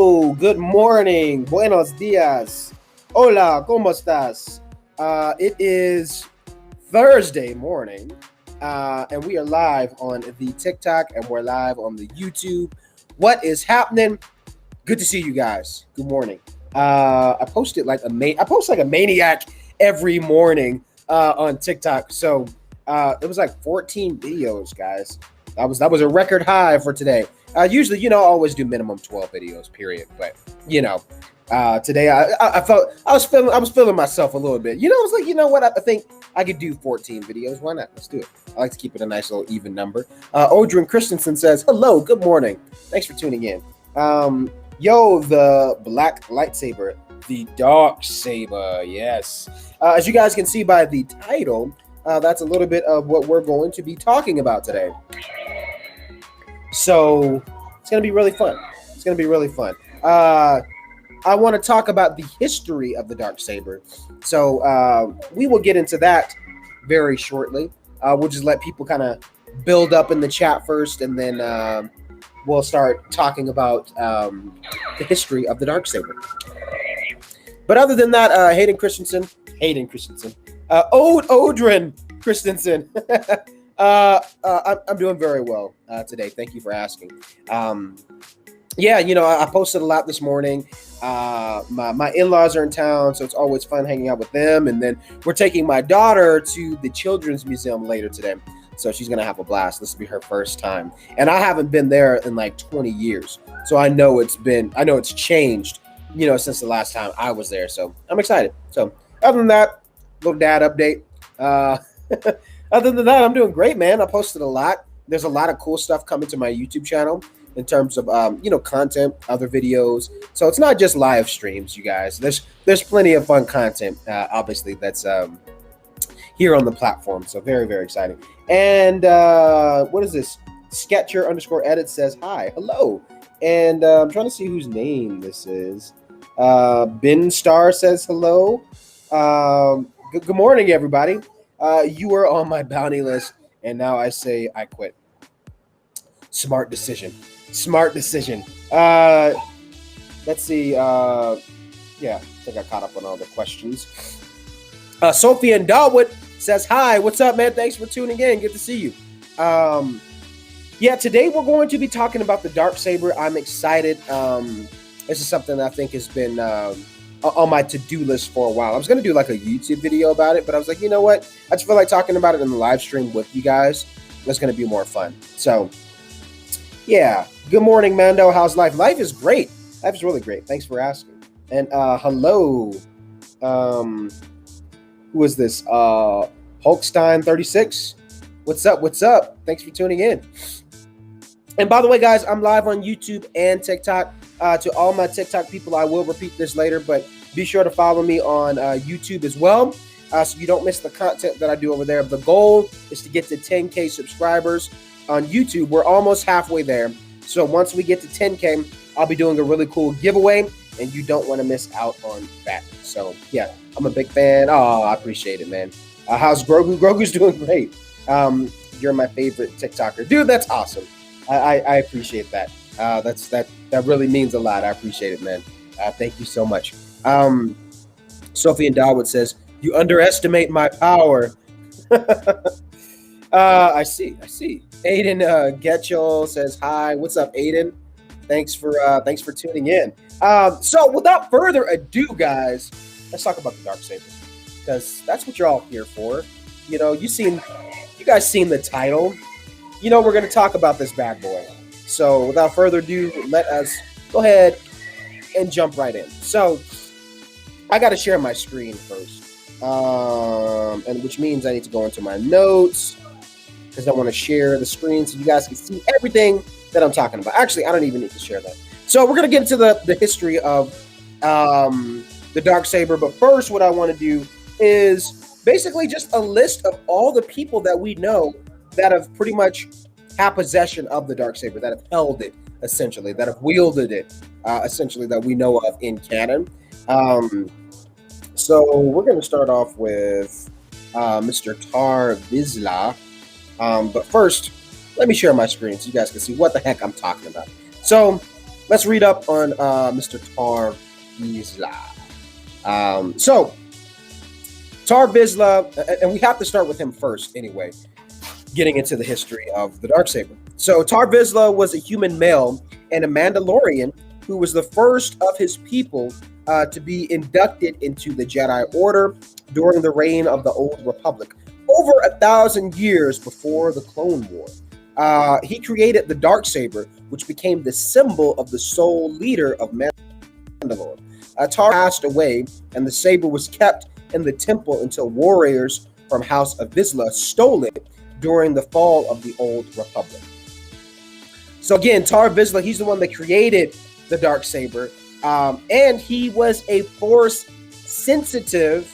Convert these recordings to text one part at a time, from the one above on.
Hello, good morning, buenos dias, hola, ¿cómo estás? It is Thursday morning, and we are live on the TikTok and we're live on the YouTube. What is happening? Good to see you guys. Good morning. I post like a maniac every morning on TikTok. So it was like 14 videos, guys. That was a record high for today. Usually, I always do minimum 12 videos, period. But today I felt I was feeling myself a little bit. I was like, you know what? I think I could do 14 videos. Why not? Let's do it. I like to keep it a nice little even number. Odrin Christensen says, "Hello, good morning. Thanks for tuning in." Yo, the black lightsaber, the dark saber. Yes. As you guys can see by the title, that's a little bit of what we're going to be talking about today. So it's going to be really fun. It's going to be really fun. I want to talk about the history of the dark saber. So we will get into that very shortly. We'll just let people kind of build up in the chat first, and then we'll start talking about the history of the dark saber. But other than that, Hayden Christensen, Odrin Christensen. I'm doing very well today. Thank you for asking. I posted a lot this morning. My in-laws are in town, so it's always fun hanging out with them. And then we're taking my daughter to the Children's Museum later today. So she's going to have a blast. This will be her first time. And I haven't been there in like 20 years. So I know it's changed, since the last time I was there. So I'm excited. So other than that, little dad update. Other than that, I'm doing great, man. I posted a lot. There's a lot of cool stuff coming to my YouTube channel in terms of, content, other videos. So it's not just live streams, you guys. There's plenty of fun content, obviously, that's here on the platform. So very, very exciting. And what is this? Sketcher_edit says, hi, hello. And I'm trying to see whose name this is. Ben Star says hello. Good morning, everybody. You were on my bounty list, and now I say I quit. Smart decision. Let's see. I think I caught up on all the questions. Sophie and Darwood says, hi, what's up, man? Thanks for tuning in. Good to see you. Today we're going to be talking about the dark saber. I'm excited. This is something I think has been on my to-do list for a while. I was going to do like a YouTube video about it, but I was like, you know what? I just feel like talking about it in the live stream with you guys. That's going to be more fun. So, yeah. Good morning, Mando. How's life? Life is great. Life is really great. Thanks for asking. And hello. Who is this? Hulkstein36. What's up? Thanks for tuning in. And by the way, guys, I'm live on YouTube and TikTok. To all my TikTok people, I will repeat this later, but be sure to follow me on YouTube as well, so you don't miss the content that I do over there. The goal is to get to 10K subscribers on YouTube. We're almost halfway there. So once we get to 10K, I'll be doing a really cool giveaway, and you don't want to miss out on that. So, yeah, I'm a big fan. Oh, I appreciate it, man. How's Grogu? Grogu's doing great. You're my favorite TikToker. Dude, that's awesome. I appreciate that. That really means a lot. I appreciate it, man. Thank you so much. Sophie and Darwood says, you underestimate my power. I see. Aiden Getchell says, hi. What's up, Aiden? Thanks for tuning in. So without further ado, guys, let's talk about the dark saber, because that's what you're all here for. You guys seen the title. We're going to talk about this bad boy. So without further ado, let us go ahead and jump right in. So I got to share my screen first, and which means I need to go into my notes, because I want to share the screen so you guys can see everything that I'm talking about. Actually, I don't even need to share that. So we're going to get into the history of the dark saber. But first, what I want to do is basically just a list of all the people that we know that have pretty much had possession of the dark saber, that have held it, essentially, that have wielded it, essentially, that we know of in canon. So we're going to start off with Mr. Tar Vizsla. But first, let me share my screen so you guys can see what the heck I'm talking about. So let's read up on Mr. Tar Vizsla. So Tar Vizsla, and we have to start with him first anyway, getting into the history of the Darksaber. So Tar Vizsla was a human male and a Mandalorian who was the first of his people to be inducted into the Jedi Order during the reign of the Old Republic, over 1,000 years before the Clone War. He created the Darksaber, which became the symbol of the sole leader of Mandalore. Tar passed away, and the saber was kept in the temple until warriors from House of Vizsla stole it during the fall of the Old Republic. So again, Tar Vizsla, he's the one that created the Darksaber, and he was a Force-sensitive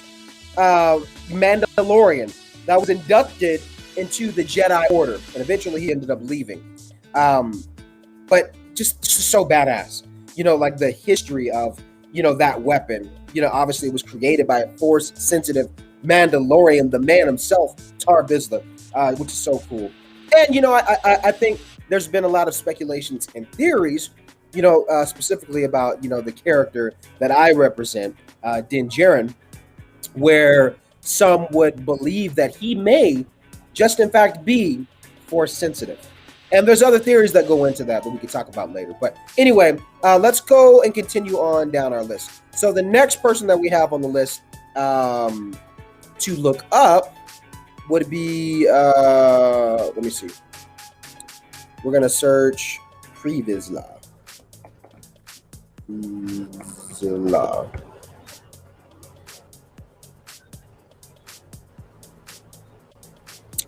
Mandalorian that was inducted into the Jedi Order, and eventually he ended up leaving. But just so badass, like the history of that weapon. Obviously it was created by a Force-sensitive Mandalorian, the man himself, Tar Vizsla, which is so cool. And I think there's been a lot of speculations and theories, specifically about the character that I represent, Din Djarin, where some would believe that he may just in fact be Force sensitive. And there's other theories that go into that we can talk about later. But anyway, let's go and continue on down our list. So the next person that we have on the list to look up would be, let me see. We're going to search Pre Vizsla.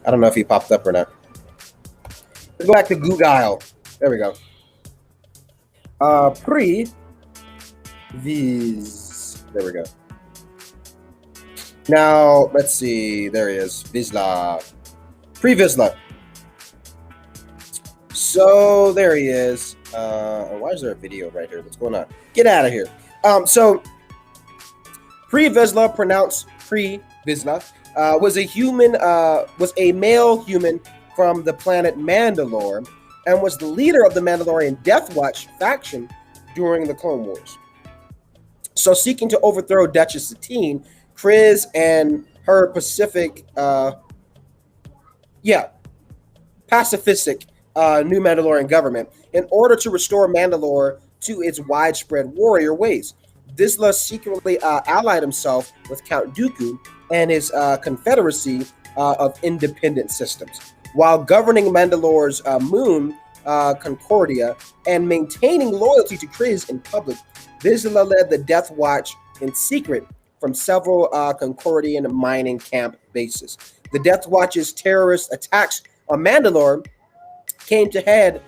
I don't know if he popped up or not. Let's go back to Google. There we go. Pre Viz. There we go. Now, let's see. There he is. Vizsla. Pre Vizsla. So, there he is. Why is there a video right here? What's going on? Get out of here. So, Pre Vizsla, pronounced Pre Vizsla, was a male human from the planet Mandalore and was the leader of the Mandalorian Death Watch faction during the Clone Wars. So, seeking to overthrow Duchess Satine, Kryze and her pacifistic new Mandalorian government in order to restore Mandalore to its widespread warrior ways. Vizsla secretly allied himself with Count Dooku and his confederacy of independent systems. While governing Mandalore's moon, Concordia, and maintaining loyalty to Kryze in public, Vizsla led the Death Watch in secret from several Concordian mining camp bases. The Death Watch's terrorist attacks on Mandalore came to head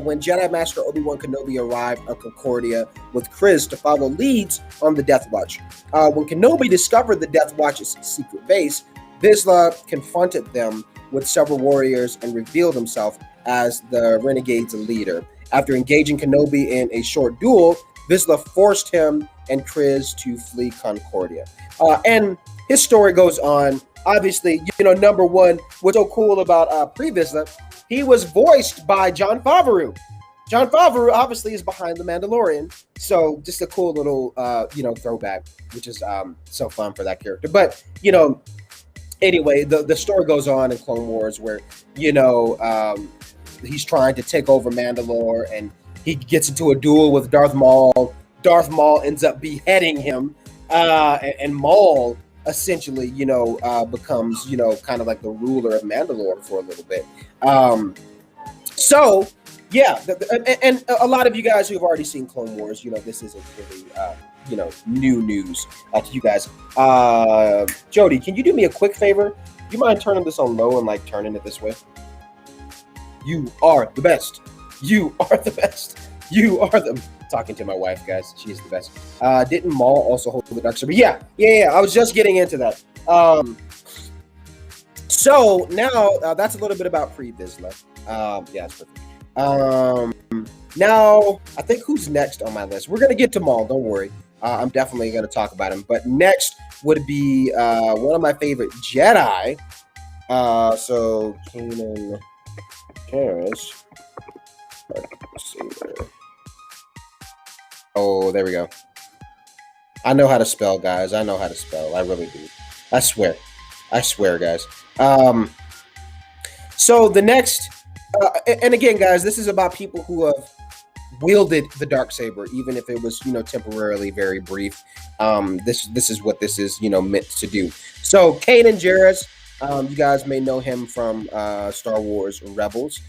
when Jedi Master Obi-Wan Kenobi arrived on Concordia with Kryze to follow leads on the Death Watch. When Kenobi discovered the Death Watch's secret base, Vizsla confronted them with several warriors and revealed himself as the Renegade's leader. After engaging Kenobi in a short duel, Vizsla forced him and Kryze to flee Concordia. And his story goes on. Obviously, number one, what's so cool about Pre Vizsla, he was voiced by Jon Favreau. Jon Favreau obviously is behind The Mandalorian, so just a cool little, throwback, which is so fun for that character. But, anyway, the story goes on in Clone Wars where, he's trying to take over Mandalore and he gets into a duel with Darth Maul. Darth Maul ends up beheading him, and Maul essentially, becomes, kind of like the ruler of Mandalore for a little bit. So, yeah, and a lot of you guys who've already seen Clone Wars, this isn't really, new news to you guys. Jody, can you do me a quick favor? Do you mind turning this on low and, turning it this way? You are the best. You are the best. You are the... Talking to my wife, guys. She's the best. Didn't Maul also hold the Darksaber? Yeah. I was just getting into that. So now that's a little bit about Pre Vizsla. Yeah, that's perfect. Now I think who's next on my list? We're gonna get to Maul. Don't worry. I'm definitely gonna talk about him. But next would be one of my favorite Jedi. So Kanan Harris. Let's see there. Oh, there we go. I know how to spell, guys. I know how to spell. I really do. I swear. I swear, guys. Um, so the next, and again, guys, this is about people who have wielded the dark saber, even if it was, temporarily very brief. This is what this is, meant to do. So Kanan Jarrus, you guys may know him from Star Wars Rebels.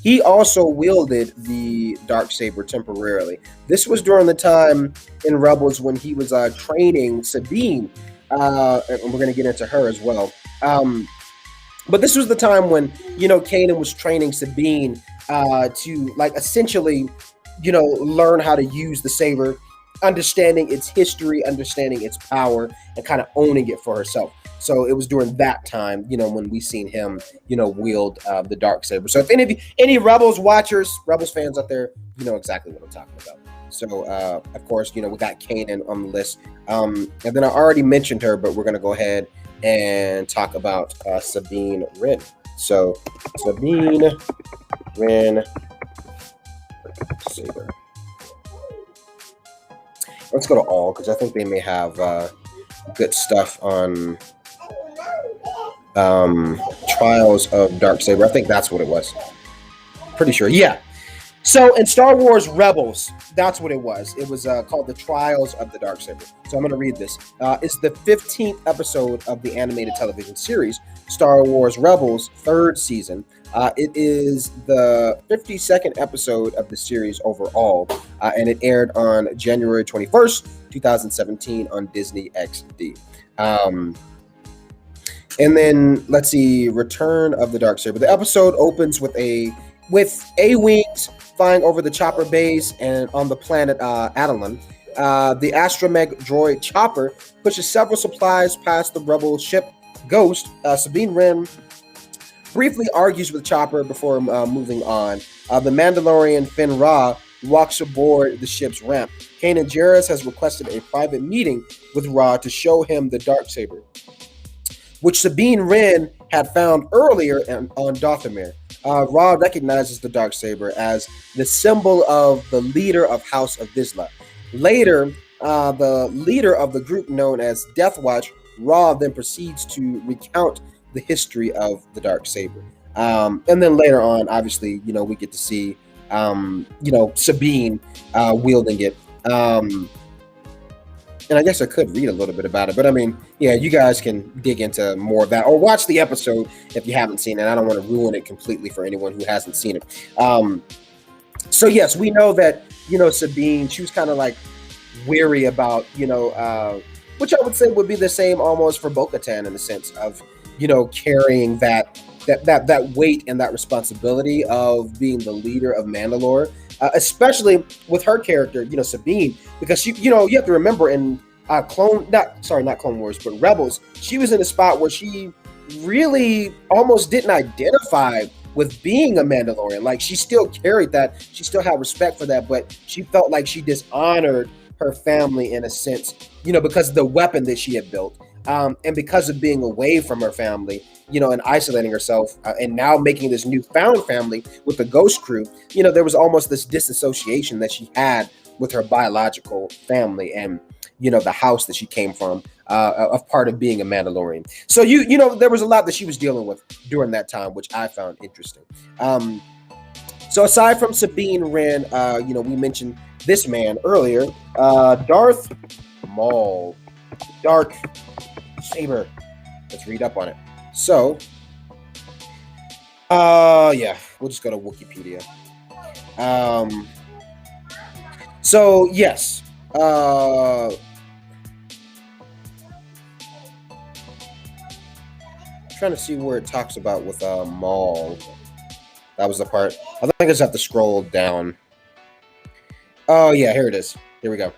He also wielded the dark saber temporarily. This was during the time in Rebels when he was training Sabine, and we're going to get into her as well. But this was the time when Kanan was training Sabine to like essentially learn how to use the saber, understanding its history, understanding its power, and kind of owning it for herself. So it was during that time, when we seen him, wield the dark saber. So if any Rebels watchers, Rebels fans out there, you know exactly what I'm talking about. So of course, we got Kanan on the list, and then I already mentioned her, but we're gonna go ahead and talk about Sabine Wren. So Sabine Wren saber. Let's go to all because I think they may have good stuff on Trials of Darksaber. I think that's what it was. Pretty sure. Yeah. So in Star Wars Rebels, that's what it was. It was called The Trials of the Darksaber. So I'm going to read this. It's the 15th episode of the animated television series, Star Wars Rebels, 3rd season. It is the 52nd episode of the series overall, and it aired on January 21st, 2017 on Disney XD. And then let's see, Return of the Darksaber. The episode opens with A-Wings flying over the Chopper base and on the planet Adelan. The astromech droid Chopper pushes several supplies past the rebel ship Ghost. Sabine Wren briefly argues with Chopper before moving on. The Mandalorian Finn Ra walks aboard the ship's ramp. Kanan Jarrus has requested a private meeting with Ra to show him the Darksaber, which Sabine Wren had found earlier on Dathomir. Ra recognizes the Darksaber as the symbol of the leader of House of Vizsla. Later, the leader of the group known as Death Watch, Ra then proceeds to recount the history of the Darksaber. And then later on, obviously, we get to see, Sabine wielding it. And I guess I could read a little bit about it, but I mean, yeah, you guys can dig into more of that or watch the episode if you haven't seen it. I don't want to ruin it completely for anyone who hasn't seen it. So yes, we know that, Sabine, she was kind of like weary about, which I would say would be the same almost for Bo-Katan in the sense of, carrying that weight and that responsibility of being the leader of Mandalore. Especially with her character, Sabine, because she, you have to remember in not Clone Wars, but Rebels, she was in a spot where she really almost didn't identify with being a Mandalorian. Like she still carried that, she still had respect for that, but she felt like she dishonored her family in a sense, because of the weapon that she had built, and because of being away from her family, and isolating herself, and now making this newfound family with the Ghost crew, there was almost this disassociation that she had with her biological family and, the house that she came from, of part of being a Mandalorian. So, there was a lot that she was dealing with during that time, which I found interesting. So aside from Sabine Wren, we mentioned this man earlier, Darth Maul, Dark Saber. Let's read up on it. So, yeah, we'll just go to Wikipedia. So yes, trying to see where it talks about with Maul. That was the part. I think I just have to scroll down. Oh yeah, here it is. Here we go.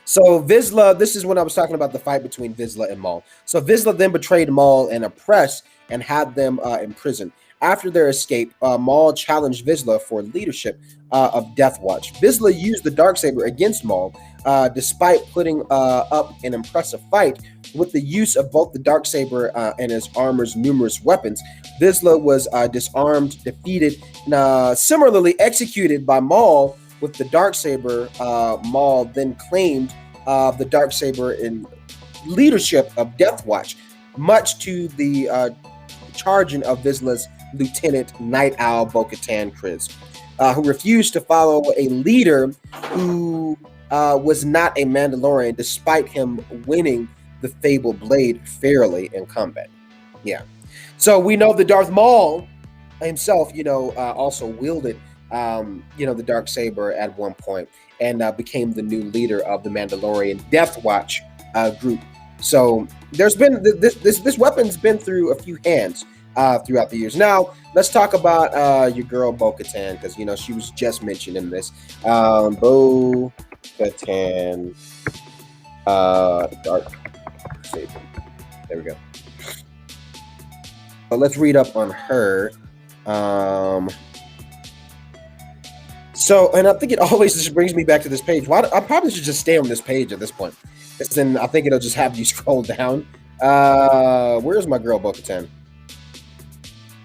So Vizsla, this is when I was talking about the fight between Vizsla and Maul. So Vizsla then betrayed Maul and oppressed and had them imprisoned. After their escape, Maul challenged Vizsla for leadership of Death Watch. Vizsla used the Darksaber against Maul, despite putting up an impressive fight with the use of both the Darksaber and his armor's numerous weapons. Vizsla was disarmed, defeated, similarly executed by Maul, with the darksaber, Maul then claimed the darksaber in leadership of Death Watch, much to the charging of Vizsla's Lieutenant Night Owl Bo-Katan Kryze, who refused to follow a leader who was not a Mandalorian, despite him winning the fabled blade fairly in combat. Yeah. So we know the Darth Maul himself, also wielded, the darksaber at one point and became the new leader of the Mandalorian Death Watch group. So there's been this weapon's been through a few hands throughout the years. Now let's talk about your girl Bo-Katan, because she was just mentioned in this. Bo-Katan, dark saber. There we go. So let's read up on her. So, and I think it always just brings me back to this page. I probably should just stay on this page at this point. Then I think it'll just have you scroll down. Where's my girl Bo-Katan?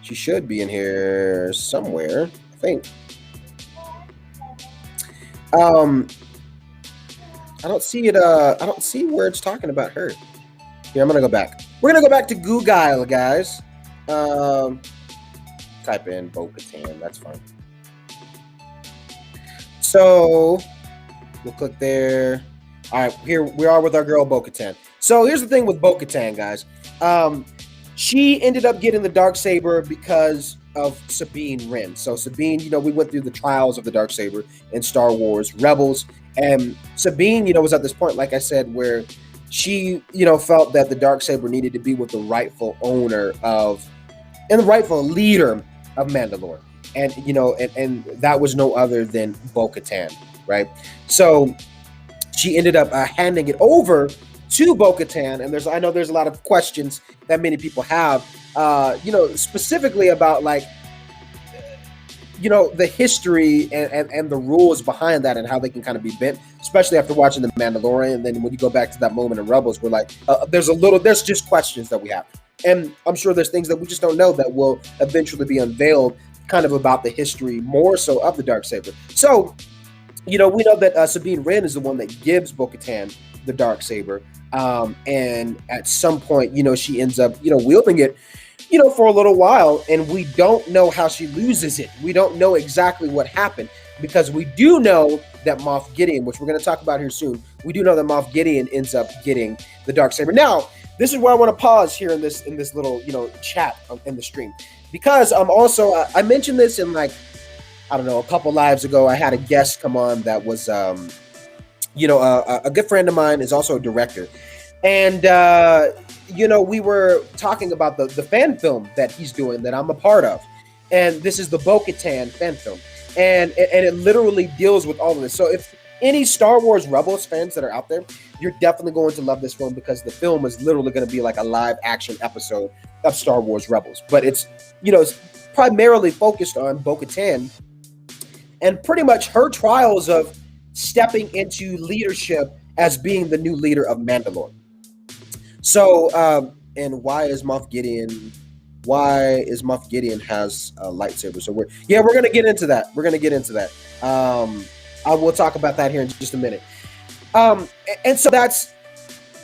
She should be in here somewhere, I think. I don't see it. I don't see where it's talking about her. Here, I'm gonna go back. We're gonna go back to Google, guys. Type in Bo-Katan. That's fine. So we'll click there. All right, here we are with our girl Bo-Katan. So here's the thing with Bo-Katan, guys. She ended up getting the darksaber because of Sabine Wren. So Sabine, we went through the trials of the darksaber in Star Wars Rebels, and Sabine, was at this point, like I said, where she, felt that the darksaber needed to be with the rightful owner of, and the rightful leader of Mandalore. And, and that was no other than Bo-Katan, right? So she ended up handing it over to Bo-Katan, and I know there's a lot of questions that many people have, specifically about the history and the rules behind that and how they can kind of be bent, especially after watching The Mandalorian. And then when you go back to that moment in Rebels, we're like, there's just questions that we have. And I'm sure there's things that we just don't know that will eventually be unveiled kind of about the history more so of the darksaber. So, we know that Sabine Wren is the one that gives Bo-Katan the darksaber. And at some point, she ends up, wielding it, for a little while, and we don't know how she loses it. We don't know exactly what happened, because we do know that Moff Gideon, which we're going to talk about here soon, we do know that Moff Gideon ends up getting the darksaber. Now, this is where I want to pause here in this little, chat in the stream, because I mentioned this in a couple lives ago. I had a guest come on that was, a good friend of mine, is also a director. And, we were talking about the fan film that he's doing that I'm a part of. And this is the Bo-Katan fan film. And it literally deals with all of this. So if any Star Wars Rebels fans that are out there, you're definitely going to love this film, because the film is literally going to be like a live action episode of Star Wars Rebels. But it's, it's primarily focused on Bo-Katan and pretty much her trials of stepping into leadership as being the new leader of Mandalore. So, and why is Moff Gideon has a lightsaber? So we're going to get into that. I will talk about that here in just a minute. And so that's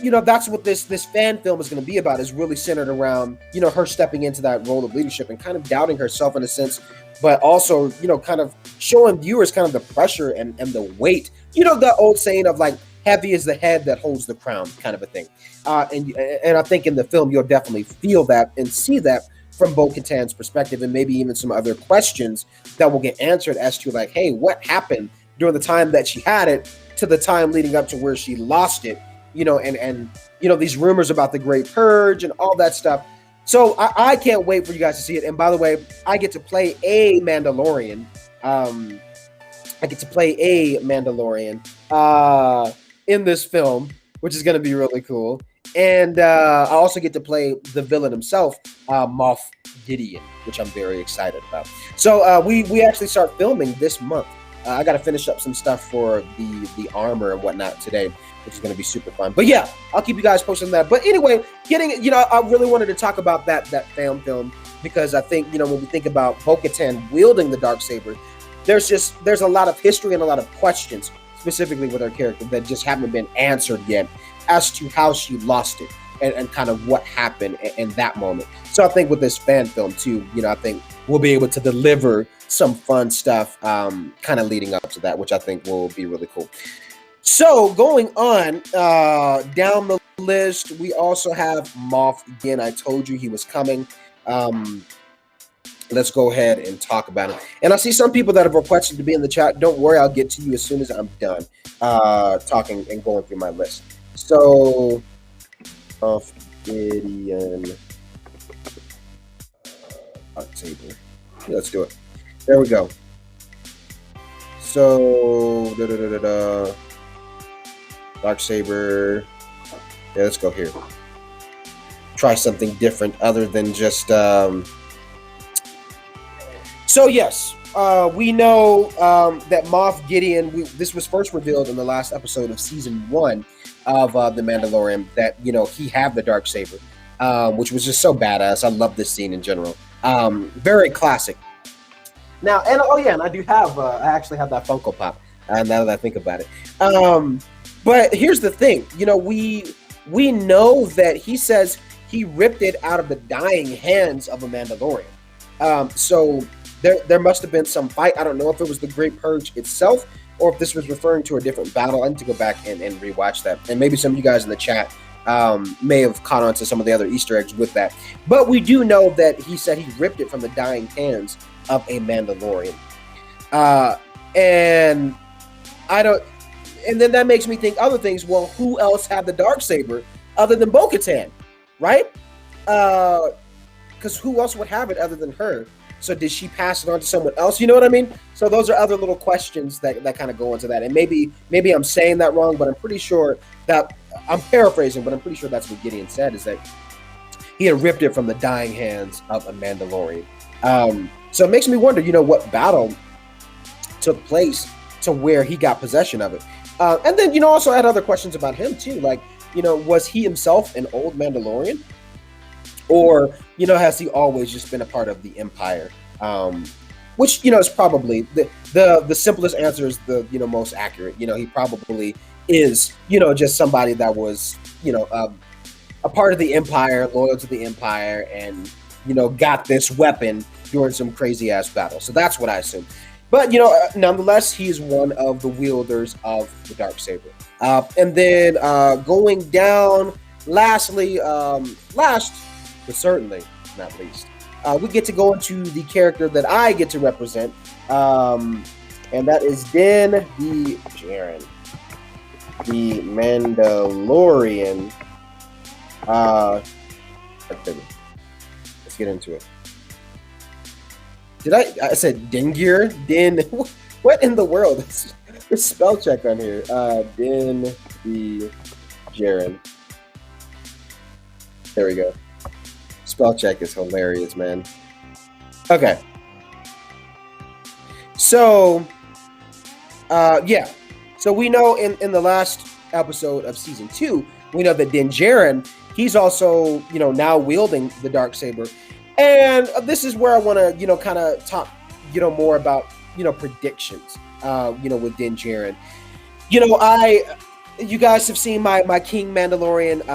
what this fan film is going to be about, is really centered around, her stepping into that role of leadership and kind of doubting herself in a sense, but also, kind of showing viewers kind of the pressure and the weight, the old saying of heavy is the head that holds the crown kind of a thing. And I think in the film, you'll definitely feel that and see that from Bo-Katan's perspective, and maybe even some other questions that will get answered as to hey, what happened during the time that she had it to the time leading up to where she lost it, and these rumors about the Great Purge and all that stuff. So I can't wait for you guys to see it. And by the way, I get to play a Mandalorian. In this film, which is going to be really cool. And I also get to play the villain himself, Moff Gideon, which I'm very excited about. So we actually start filming this month. I got to finish up some stuff for the armor and whatnot today, which is going to be super fun. But yeah, I'll keep you guys posted on that. But anyway, I really wanted to talk about that fan film, because I think, when we think about Bo-Katan wielding the darksaber, there's a lot of history and a lot of questions specifically with her character that just haven't been answered yet as to how she lost it and kind of what happened in that moment. So I think with this fan film too, I think we'll be able to deliver some fun stuff kind of leading up to that, which I think will be really cool. So going on down the list, we also have Moff again. I told you he was coming. Let's go ahead and talk about it. And I see some people that have requested to be in the chat. Don't worry, I'll get to you as soon as I'm done talking and going through my list. So, Moff Gideon, saber. Let's do it. There we go. So, dark saber. Yeah, let's go here. Try something different other than just. So yes, we know that Moff Gideon. This was first revealed in the last episode of season 1 of The Mandalorian. That he had the dark saber, which was just so badass. I love this scene in general. Very classic. Now, and and I do have. I actually have that Funko Pop. Now that I think about it. But here's the thing. We know that he says he ripped it out of the dying hands of a Mandalorian. So. There must have been some fight. I don't know if it was the Great Purge itself or if this was referring to a different battle. I need to go back and rewatch that. And maybe some of you guys in the chat may have caught on to some of the other Easter eggs with that. But we do know that he said he ripped it from the dying hands of a Mandalorian. And I don't. And then that makes me think other things. Well, who else had the Darksaber other than Bo-Katan, right? Because who else would have it other than her? So did she pass it on to someone else? You know what I mean? So those are other little questions that kind of go into that. And maybe I'm saying that wrong, but I'm pretty sure that I'm paraphrasing, but I'm pretty sure that's what Gideon said, is that he had ripped it from the dying hands of a Mandalorian. So it makes me wonder, what battle took place to where he got possession of it. And then, also I had other questions about him too. Like, was he himself an old Mandalorian? Or, has he always just been a part of the Empire? Which, is probably the simplest answer is the, most accurate. He probably is, just somebody that was, a part of the Empire, loyal to the Empire, and, got this weapon during some crazy ass battle. So that's what I assume. But, nonetheless, he is one of the wielders of the Darksaber. And then going down, lastly, but certainly not least, we get to go into the character that I get to represent, and that is Din Djarin, the Mandalorian. Let's get into it. I said Dingir? Din, what in the world? There's spell check on here. Din Djarin. There we go. Spell check is hilarious, man. Okay. So, So we know in the last episode of season 2, we know that Din Djarin, he's also, now wielding the Darksaber. And this is where I want to, kind of talk, more about, predictions, with Din Djarin. You guys have seen my King Mandalorian,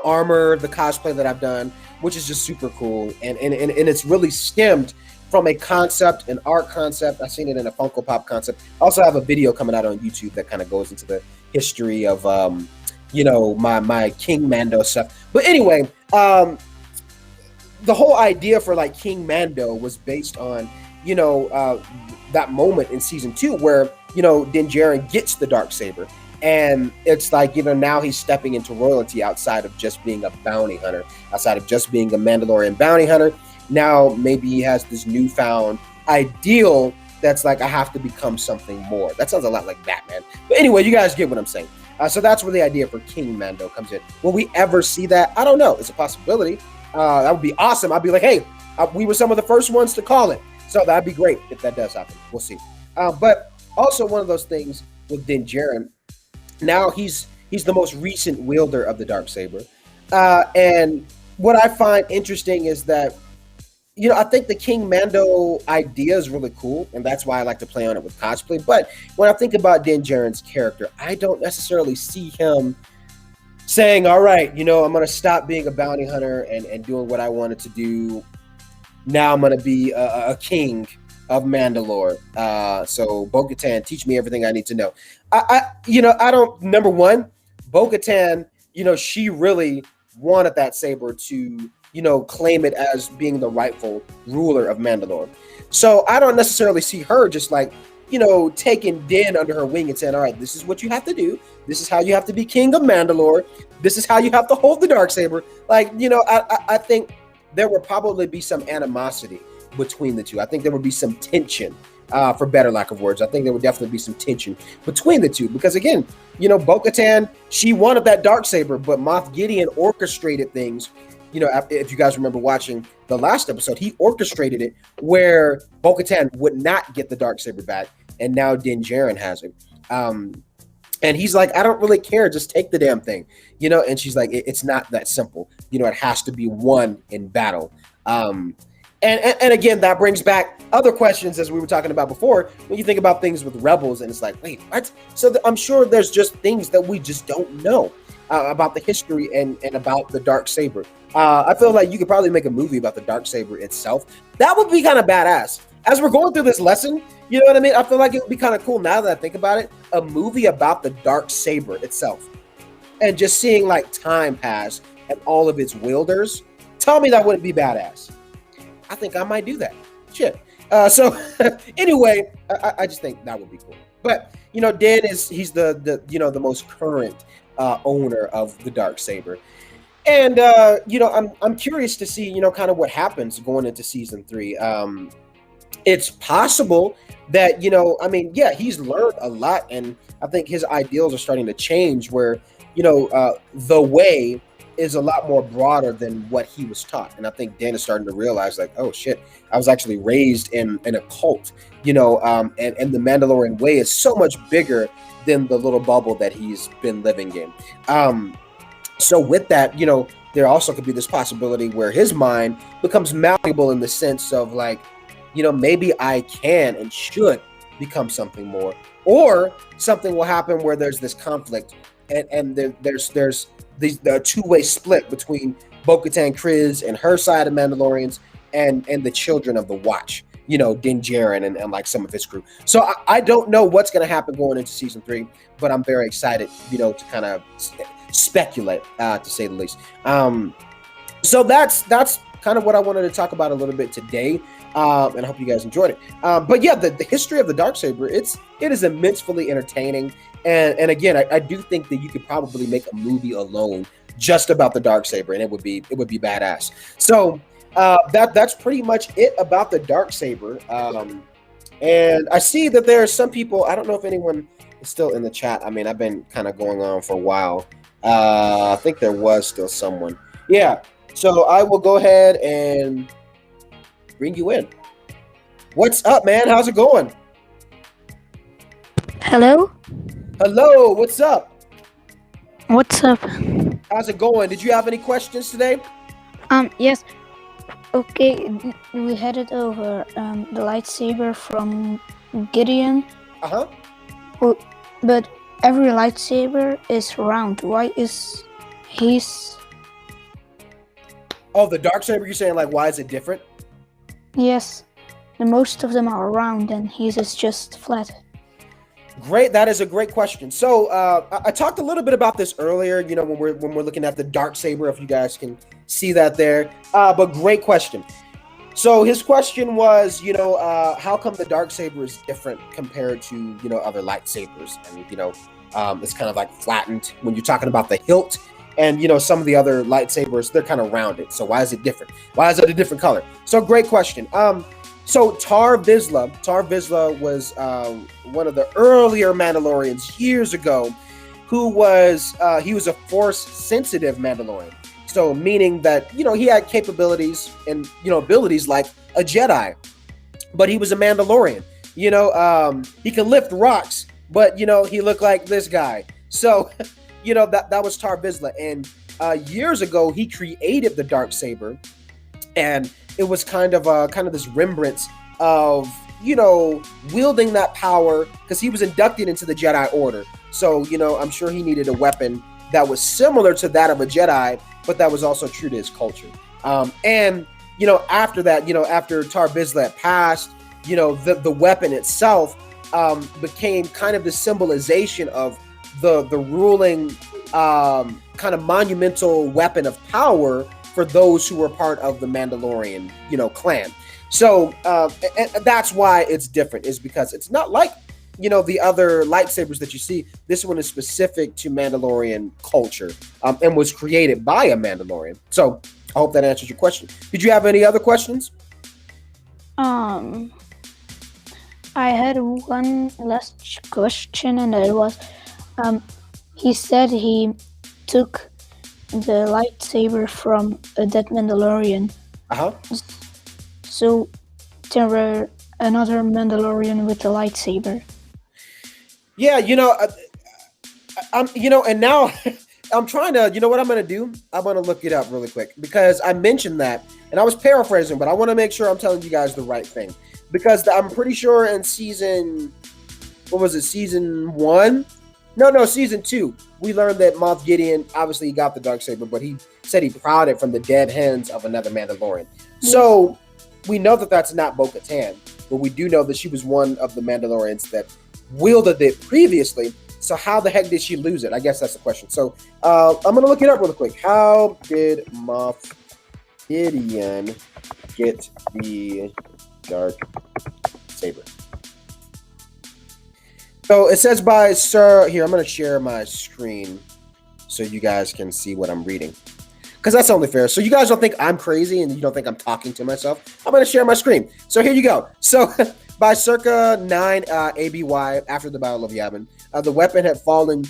armor, the cosplay that I've done, which is just super cool. And it's really stemmed from a concept, an art concept. I've seen it in a Funko Pop concept. I also have a video coming out on YouTube that kind of goes into the history of, my King Mando stuff. But anyway, the whole idea for like King Mando was based on, that moment in season 2 where, Din Djarin gets the Darksaber. And it's like, now he's stepping into royalty outside of just being a bounty hunter, outside of just being a Mandalorian bounty hunter. Now maybe he has this newfound ideal that's like, I have to become something more. That sounds a lot like Batman. But anyway, you guys get what I'm saying. So that's where the idea for King Mando comes in. Will we ever see that? I don't know. It's a possibility. That would be awesome. I'd be like, hey, we were some of the first ones to call it. So that'd be great if that does happen. We'll see. But also one of those things with Din Djarin, now he's the most recent wielder of the Darksaber. And what I find interesting is that, I think the King Mando idea is really cool, and that's why I like to play on it with cosplay. But when I think about Din Djarin's character, I don't necessarily see him saying, all right, I'm going to stop being a bounty hunter and doing what I wanted to do. Now I'm going to be a king of Mandalore. So Bo-Katan, teach me everything I need to know. I don't, number one, Bo-Katan, she really wanted that saber to, claim it as being the rightful ruler of Mandalore. So I don't necessarily see her just like, taking Din under her wing and saying, all right, this is what you have to do. This is how you have to be king of Mandalore. This is how you have to hold the Darksaber. Like, I think there would probably be some animosity between the two. I think there would be some tension, for better lack of words. I think there would definitely be some tension between the two because, again, Bo-Katan, she wanted that Darksaber, but Moff Gideon orchestrated things. If you guys remember watching the last episode, he orchestrated it where Bo-Katan would not get the Darksaber back, and now Din Djarin has it. And he's like, I don't really care. Just take the damn thing, and she's like, it's not that simple. It has to be won in battle. And again, that brings back other questions as we were talking about before. When you think about things with Rebels, and it's like, wait, what? So I'm sure there's just things that we just don't know about the history and about the Darksaber. I feel like you could probably make a movie about the Darksaber itself. That would be kind of badass. As we're going through this lesson, you know what I mean? I feel like it would be kind of cool now that I think about it. A movie about the Darksaber itself. And just seeing like time pass and all of its wielders. Tell me that wouldn't be badass. I think I might do that. Shit. So anyway, I just think that would be cool. But Din he's the most current owner of the Darksaber. And I'm curious to see kind of what happens going into season 3. It's possible that he's learned a lot, and I think his ideals are starting to change where the way is a lot more broader than what he was taught. And I think Dan is starting to realize like, oh shit, I was actually raised in a cult, and the Mandalorian way is so much bigger than the little bubble that he's been living in. So with that, there also could be this possibility where his mind becomes malleable in the sense of like, maybe I can and should become something more, or something will happen where there's this conflict and there's the two-way split between Bo-Katan Kryze and her side of Mandalorians and the children of the Watch, Din Djarin and like some of his crew. So I don't know what's going to happen going into season 3, but I'm very excited, to kind of speculate, to say the least. So that's kind of what I wanted to talk about a little bit today. And I hope you guys enjoyed it. But yeah, the history of the Darksaber, it is immensely entertaining. And again, I do think that you could probably make a movie alone just about the Darksaber, and it would be badass. So that's pretty much it about the Darksaber. And I see that there are some people, I don't know if anyone is still in the chat. I mean, I've been kind of going on for a while. I think there was still someone. Yeah. So I will go ahead and bring you in. What's up, man? How's it going? Hello? Hello, what's up? What's up? How's it going? Did you have any questions today? Yes. Okay, we headed over the lightsaber from Gideon. Uh-huh. But every lightsaber is round. Why is his... Oh, the Darksaber, you're saying like, why is it different? Yes. The most of them are round and his is just flat. Great, that is a great question. So I talked a little bit about this earlier, when we're looking at the Darksaber, if you guys can see that there. But great question. So his question was, how come the Darksaber is different compared to, other lightsabers? And, it's kind of like flattened when you're talking about the hilt. And, some of the other lightsabers, they're kind of rounded. So why is it different? Why is it a different color? So great question. So Tar Vizsla was one of the earlier Mandalorians years ago, who was he was a Force-sensitive Mandalorian. So meaning that he had capabilities and abilities like a Jedi, but he was a Mandalorian. He can lift rocks, but he looked like this guy. So that was Tar Vizsla, and years ago he created the Darksaber. and it was kind of this remembrance of wielding that power because he was inducted into the Jedi Order. So I'm sure he needed a weapon that was similar to that of a Jedi, but that was also true to his culture. And after that, after Tar Vizsla passed, the weapon itself became kind of the symbolization of the ruling kind of monumental weapon of power for those who were part of the Mandalorian, clan. So and that's why it's different, is because it's not like the other lightsabers that you see. This one is specific to Mandalorian culture and was created by a Mandalorian. So I hope that answers your question. Did you have any other questions? I had one last question, and it was, he said he took the lightsaber from a dead Mandalorian. So there were another Mandalorian with a lightsaber. Yeah, and now I'm trying to, what I'm going to do? I'm going to look it up really quick because I mentioned that and I was paraphrasing, but I want to make sure I'm telling you guys the right thing because I'm pretty sure in season 1? No, season 2. We learned that Moff Gideon, obviously he got the Darksaber, but he said he prowled it from the dead hands of another Mandalorian. So we know that that's not Bo-Katan, but we do know that she was one of the Mandalorians that wielded it previously. So how the heck did she lose it? I guess that's the question. So I'm going to look it up really quick. How did Moff Gideon get the Darksaber? So it says by Sir... Here, I'm going to share my screen so you guys can see what I'm reading. Because that's only fair. So you guys don't think I'm crazy and you don't think I'm talking to myself. I'm going to share my screen. So here you go. So by circa 9 ABY, after the Battle of Yavin, the weapon had fallen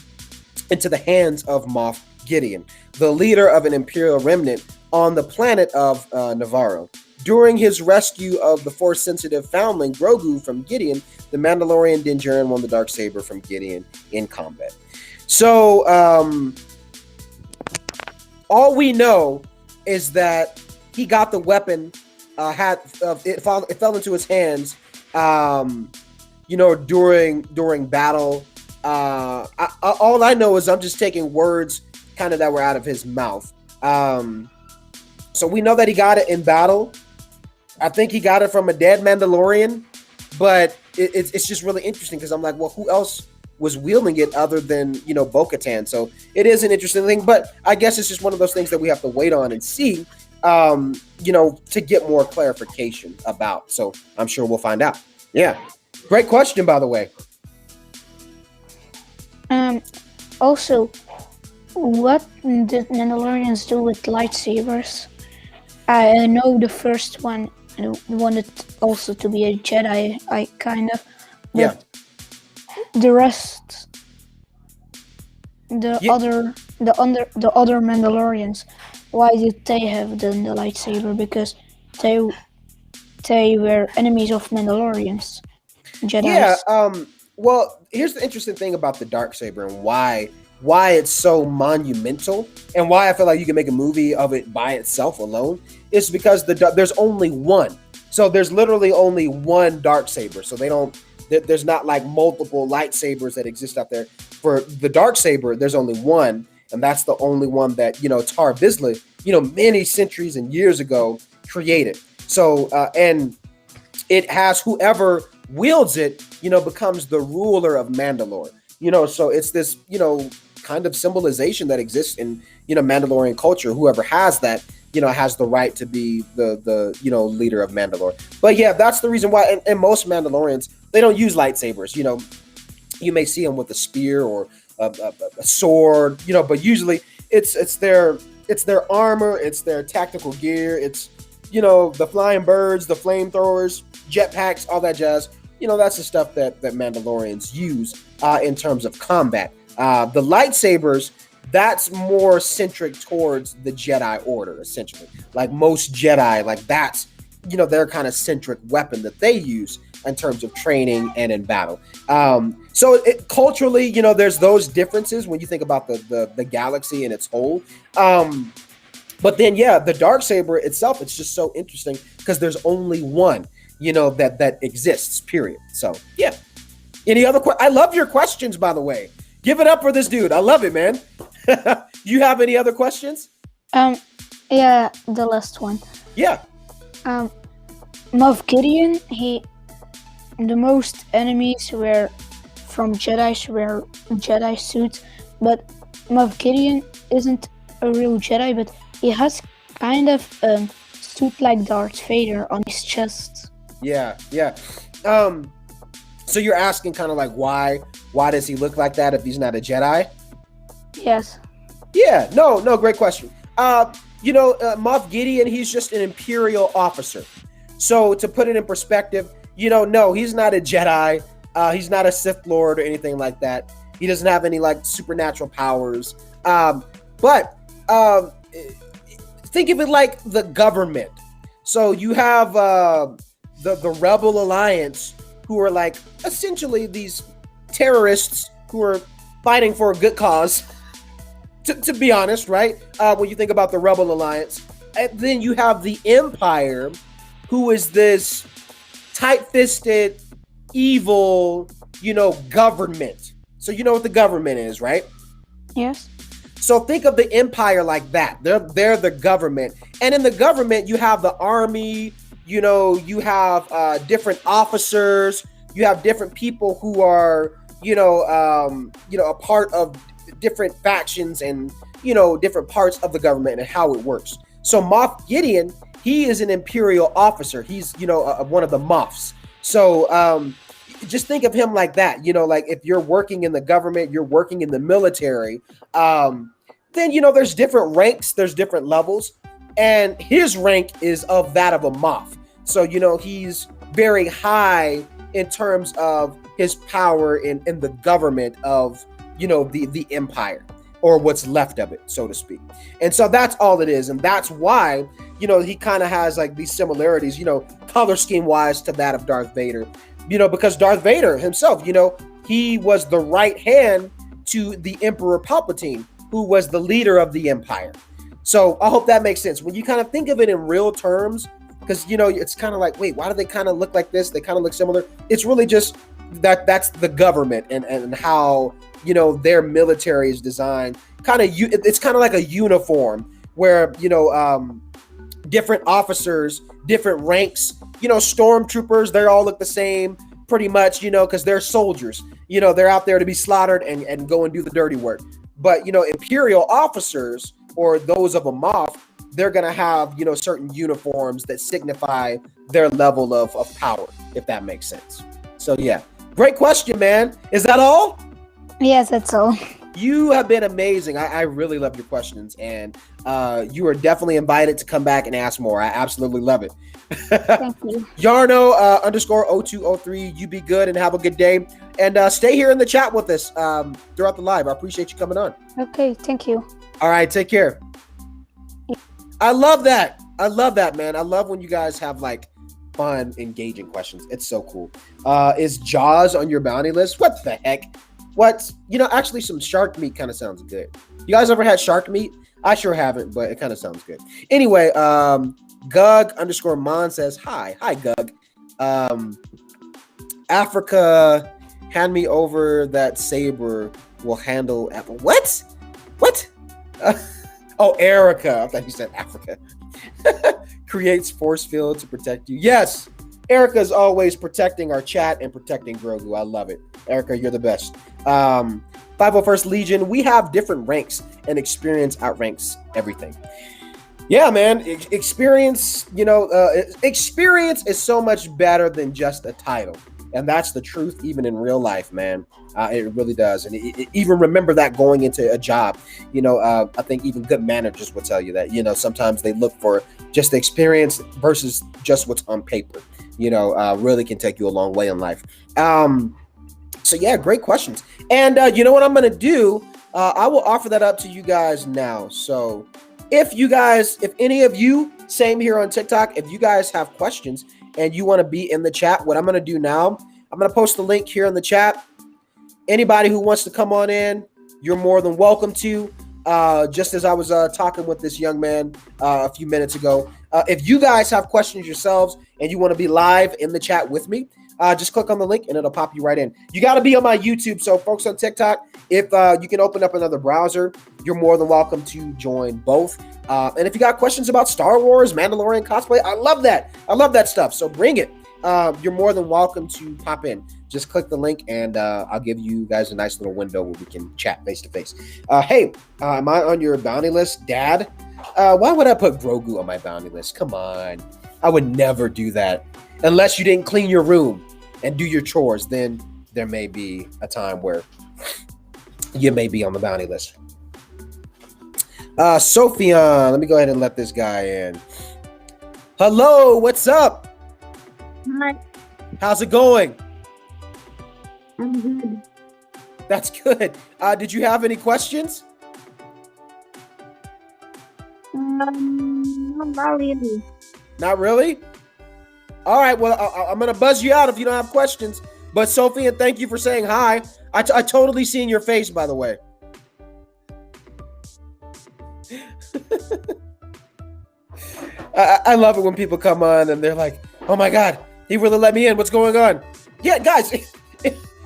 into the hands of Moff Gideon, the leader of an Imperial remnant on the planet of Navarro. During his rescue of the Force-sensitive foundling Grogu from Gideon, the Mandalorian Din Djarin won the Darksaber from Gideon in combat. So, all we know is that he got the weapon. It fell into his hands. During battle. All I know is I'm just taking words kind of that were out of his mouth. So we know that he got it in battle. I think he got it from a dead Mandalorian, but it's just really interesting because I'm like, well, who else was wielding it other than, Bo-Katan? So it is an interesting thing, but I guess it's just one of those things that we have to wait on and see, to get more clarification about. So I'm sure we'll find out. Yeah. Great question, by the way. Also, what did Mandalorians do with lightsabers? I know the first one wanted also to be a Jedi, but the rest, the other Mandalorians, why did they have the lightsaber? Because they were enemies of Mandalorians, Jedi. Yeah. Well, here's the interesting thing about the Darksaber and why it's so monumental and why I feel like you can make a movie of it by itself alone is because there's only one. So there's literally only one Darksaber. So there's not like multiple lightsabers that exist out there. For the Darksaber, there's only one, and that's the only one that, Tar Vizsla, many centuries and years ago created. So, and it has whoever wields it, becomes the ruler of Mandalore. So it's this, kind of symbolization that exists in, Mandalorian culture. Whoever has that, has the right to be the leader of Mandalore. But yeah, that's the reason why. And most Mandalorians, they don't use lightsabers. You may see them with a spear or a sword. But usually it's their armor, it's their tactical gear, it's the flying birds, the flamethrowers, jetpacks, all that jazz. That's the stuff that Mandalorians use in terms of combat. The lightsabers, that's more centric towards the Jedi Order, essentially. Like most Jedi, like that's, their kind of centric weapon that they use in terms of training and in battle. So culturally, there's those differences when you think about the galaxy in its whole. But then, yeah, the dark saber itself, it's just so interesting because there's only one, that exists. Period. So yeah. Any other? I love your questions, by the way. Give it up for this dude. I love it, man. You have any other questions? Yeah, the last one. Yeah. Moff Gideon, the most enemies were from Jedi's wear Jedi suits, but Moff Gideon isn't a real Jedi, but he has kind of a suit like Darth Vader on his chest. Yeah. So you're asking kind of like why does he look like that if he's not a Jedi? Yes. Yeah, no, great question. Moff Gideon, he's just an Imperial officer. So to put it in perspective, no, he's not a Jedi. He's not a Sith Lord or anything like that. He doesn't have any like supernatural powers. But think of it like the government. So you have the Rebel Alliance, who are like essentially these terrorists who are fighting for a good cause. To be honest, right? When you think about the Rebel Alliance, and then you have the Empire, who is this tight-fisted, evil, government. So you know what the government is, right? Yes. So think of the Empire like that. They're the government, and in the government you have the army. You have different officers. You have different people who are, a part of different factions and different parts of the government and how it works. So Moff Gideon, he is an Imperial officer. He's one of the Moffs. So just think of him like that. Like if you're working in the government, you're working in the military. Then there's different ranks, there's different levels, and his rank is of that of a Moff. So he's very high in terms of his power in the government of the Empire, or what's left of it, so to speak. And so that's all it is. And that's why, he kind of has like these similarities, color scheme wise to that of Darth Vader, because Darth Vader himself, he was the right hand to the Emperor Palpatine, who was the leader of the Empire. So I hope that makes sense. When you kind of think of it in real terms, because, it's kind of like, wait, why do they kind of look like this? They kind of look similar. It's really just that's the government and how, their military is designed. It's kind of like a uniform where, different officers, different ranks, stormtroopers, they all look the same pretty much, because they're soldiers. They're out there to be slaughtered and go and do the dirty work. But, Imperial officers, or those of a Moff, they're going to have, certain uniforms that signify their level of power, if that makes sense. So, yeah. Great question, man. Is that all? Yes, that's all. You have been amazing. I really love your questions, and you are definitely invited to come back and ask more. I absolutely love it. Thank you. Yarno _0203, you be good and have a good day. And stay here in the chat with us throughout the live. I appreciate you coming on. Okay, thank you. All right, take care. I love that. Man. I love when you guys have like fun, engaging questions. It's so cool. Is Jaws on your bounty list? What the heck? What? Actually, some shark meat kind of sounds good. You guys ever had shark meat? I sure haven't, but it kind of sounds good. Anyway, Gug _Mon says, hi, Gug. Africa, hand me over that saber. Will handle Apple. What? Oh, Erica. I thought you said Africa. Creates force field to protect you. Yes, Erica is always protecting our chat and protecting Grogu. I love it. Erica, you're the best. 501st Legion, we have different ranks, and experience outranks everything. Yeah, man. Experience, experience is so much better than just a title. And that's the truth, even in real life, man. It really does. And even remember that going into a job. I think even good managers will tell you that, sometimes they look for just the experience versus just what's on paper, really can take you a long way in life. So, yeah, great questions. And you know what I'm going to do? I will offer that up to you guys now. So if any of you, same here on TikTok, if you guys have questions and you want to be in the chat, what I'm going to do now, I'm going to post the link here in the chat. Anybody who wants to come on in, you're more than welcome to. just as I was talking with this young man a few minutes ago. If you guys have questions yourselves and you want to be live in the chat with me, just click on the link and it'll pop you right in. You got to be on my YouTube. So folks on TikTok, if you can open up another browser, you're more than welcome to join both. And if you got questions about Star Wars, Mandalorian cosplay, I love that. I love that stuff. So bring it. You're more than welcome to pop in. Just click the link and I'll give you guys a nice little window where we can chat face to face. Hey, am I on your bounty list, Dad? Why would I put Grogu on my bounty list? Come on. I would never do that. Unless you didn't clean your room and do your chores, then there may be a time where you may be on the bounty list. Sophion, let me go ahead and let this guy in. Hello, what's up? Hi. How's it going? I'm good. That's good. Did you have any questions? Not really. Not really? All right, well, I'm going to buzz you out if you don't have questions. But Sophia, thank you for saying hi. I totally seen your face, by the way. I love it when people come on and they're like, oh my God, he really let me in. What's going on? Yeah, guys,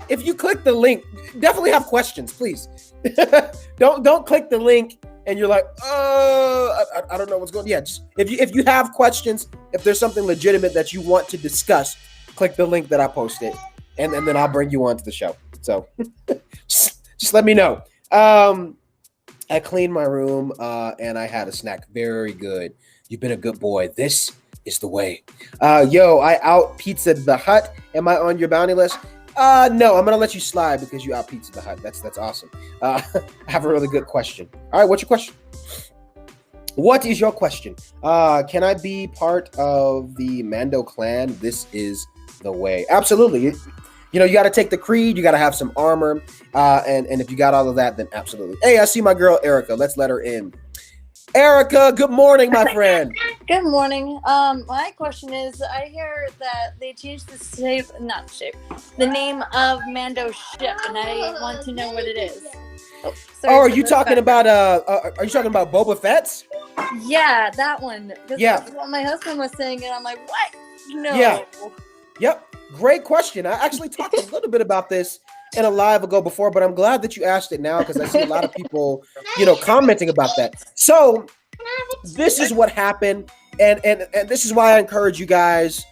if you click the link, definitely have questions, please. Don't click the link and you're like, I don't know what's going on. Yeah, just, if you have questions, if there's something legitimate that you want to discuss, click the link that I posted, and then I'll bring you onto the show. So just let me know. I cleaned my room and I had a snack. Very good. You've been a good boy. This is the way. Yo, I out pizzaed the Hut. Am I on your bounty list? No, I'm gonna let you slide because you out pizza the Hut. That's awesome. I have a really good question. All right, what's your question? What is your question? Can I be part of the Mando clan? This is the way. Absolutely. You know, you got to take the creed. You got to have some armor. And if you got all of that, then absolutely. Hey, I see my girl Erica. Let's let her in. Erica, good morning, my friend. Good morning. My question is, I hear that they changed the name of Mando's ship, and I want to know what it is. Are you talking about Boba Fett's? Yeah, that one. Yeah. That's what my husband was saying, and I'm like, what? No. Yeah. Yep. Great question. I actually talked a little bit about this in a live ago before, but I'm glad that you asked it now because I see a lot of people, commenting about that. So this is what happened, and this is why I encourage you guys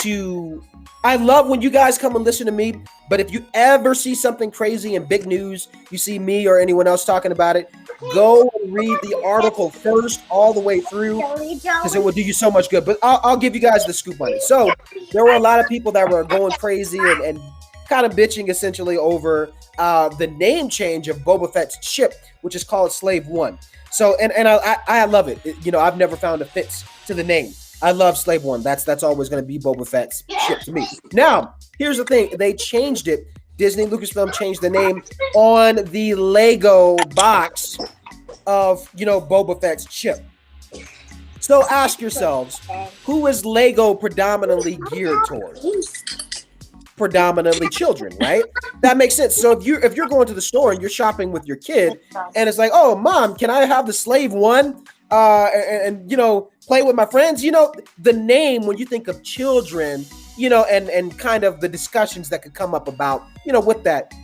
to. I love when you guys come and listen to me, but if you ever see something crazy in big news, you see me or anyone else talking about it, go and read the article first all the way through because it will do you so much good. But I'll give you guys the scoop on it. So there were a lot of people that were going crazy and kind of bitching essentially over the name change of Boba Fett's ship, which is called Slave One. So and I love it. I've never found a fits to the name. I love Slave One. That's always going to be Boba Fett's ship to me. Now, here's the thing. They changed it. Disney Lucasfilm changed the name on the Lego box of, Boba Fett's ship. So ask yourselves, who is Lego predominantly geared towards? Predominantly children, right? That makes sense. So if you're going to the store and you're shopping with your kid and it's like, oh, Mom, can I have the Slave One? And play with my friends, the name when you think of children, and kind of the discussions that could come up about, with that.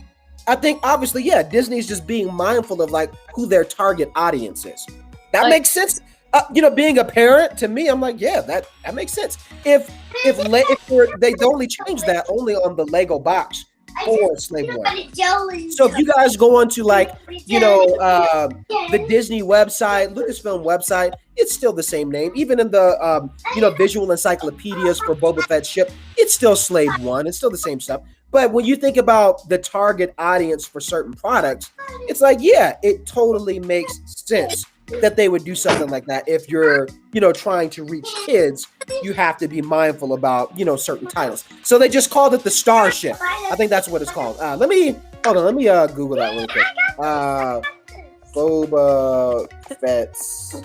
I think obviously, yeah, Disney's just being mindful of like who their target audience is. That makes sense. Being a parent to me, I'm like, yeah, that makes sense. If they only change that only on the Lego box for Slave One. So if you guys go on to the Disney website, Lucasfilm website, it's still the same name. Even in the visual encyclopedias for Boba Fett's ship, it's still Slave One. It's still the same stuff. But when you think about the target audience for certain products, it's like, yeah, it totally makes sense that they would do something like that. If you're, trying to reach kids, you have to be mindful about, certain titles. So they just called it the Starship. I think that's what it's called. Let me Google that real quick. Boba Fett's.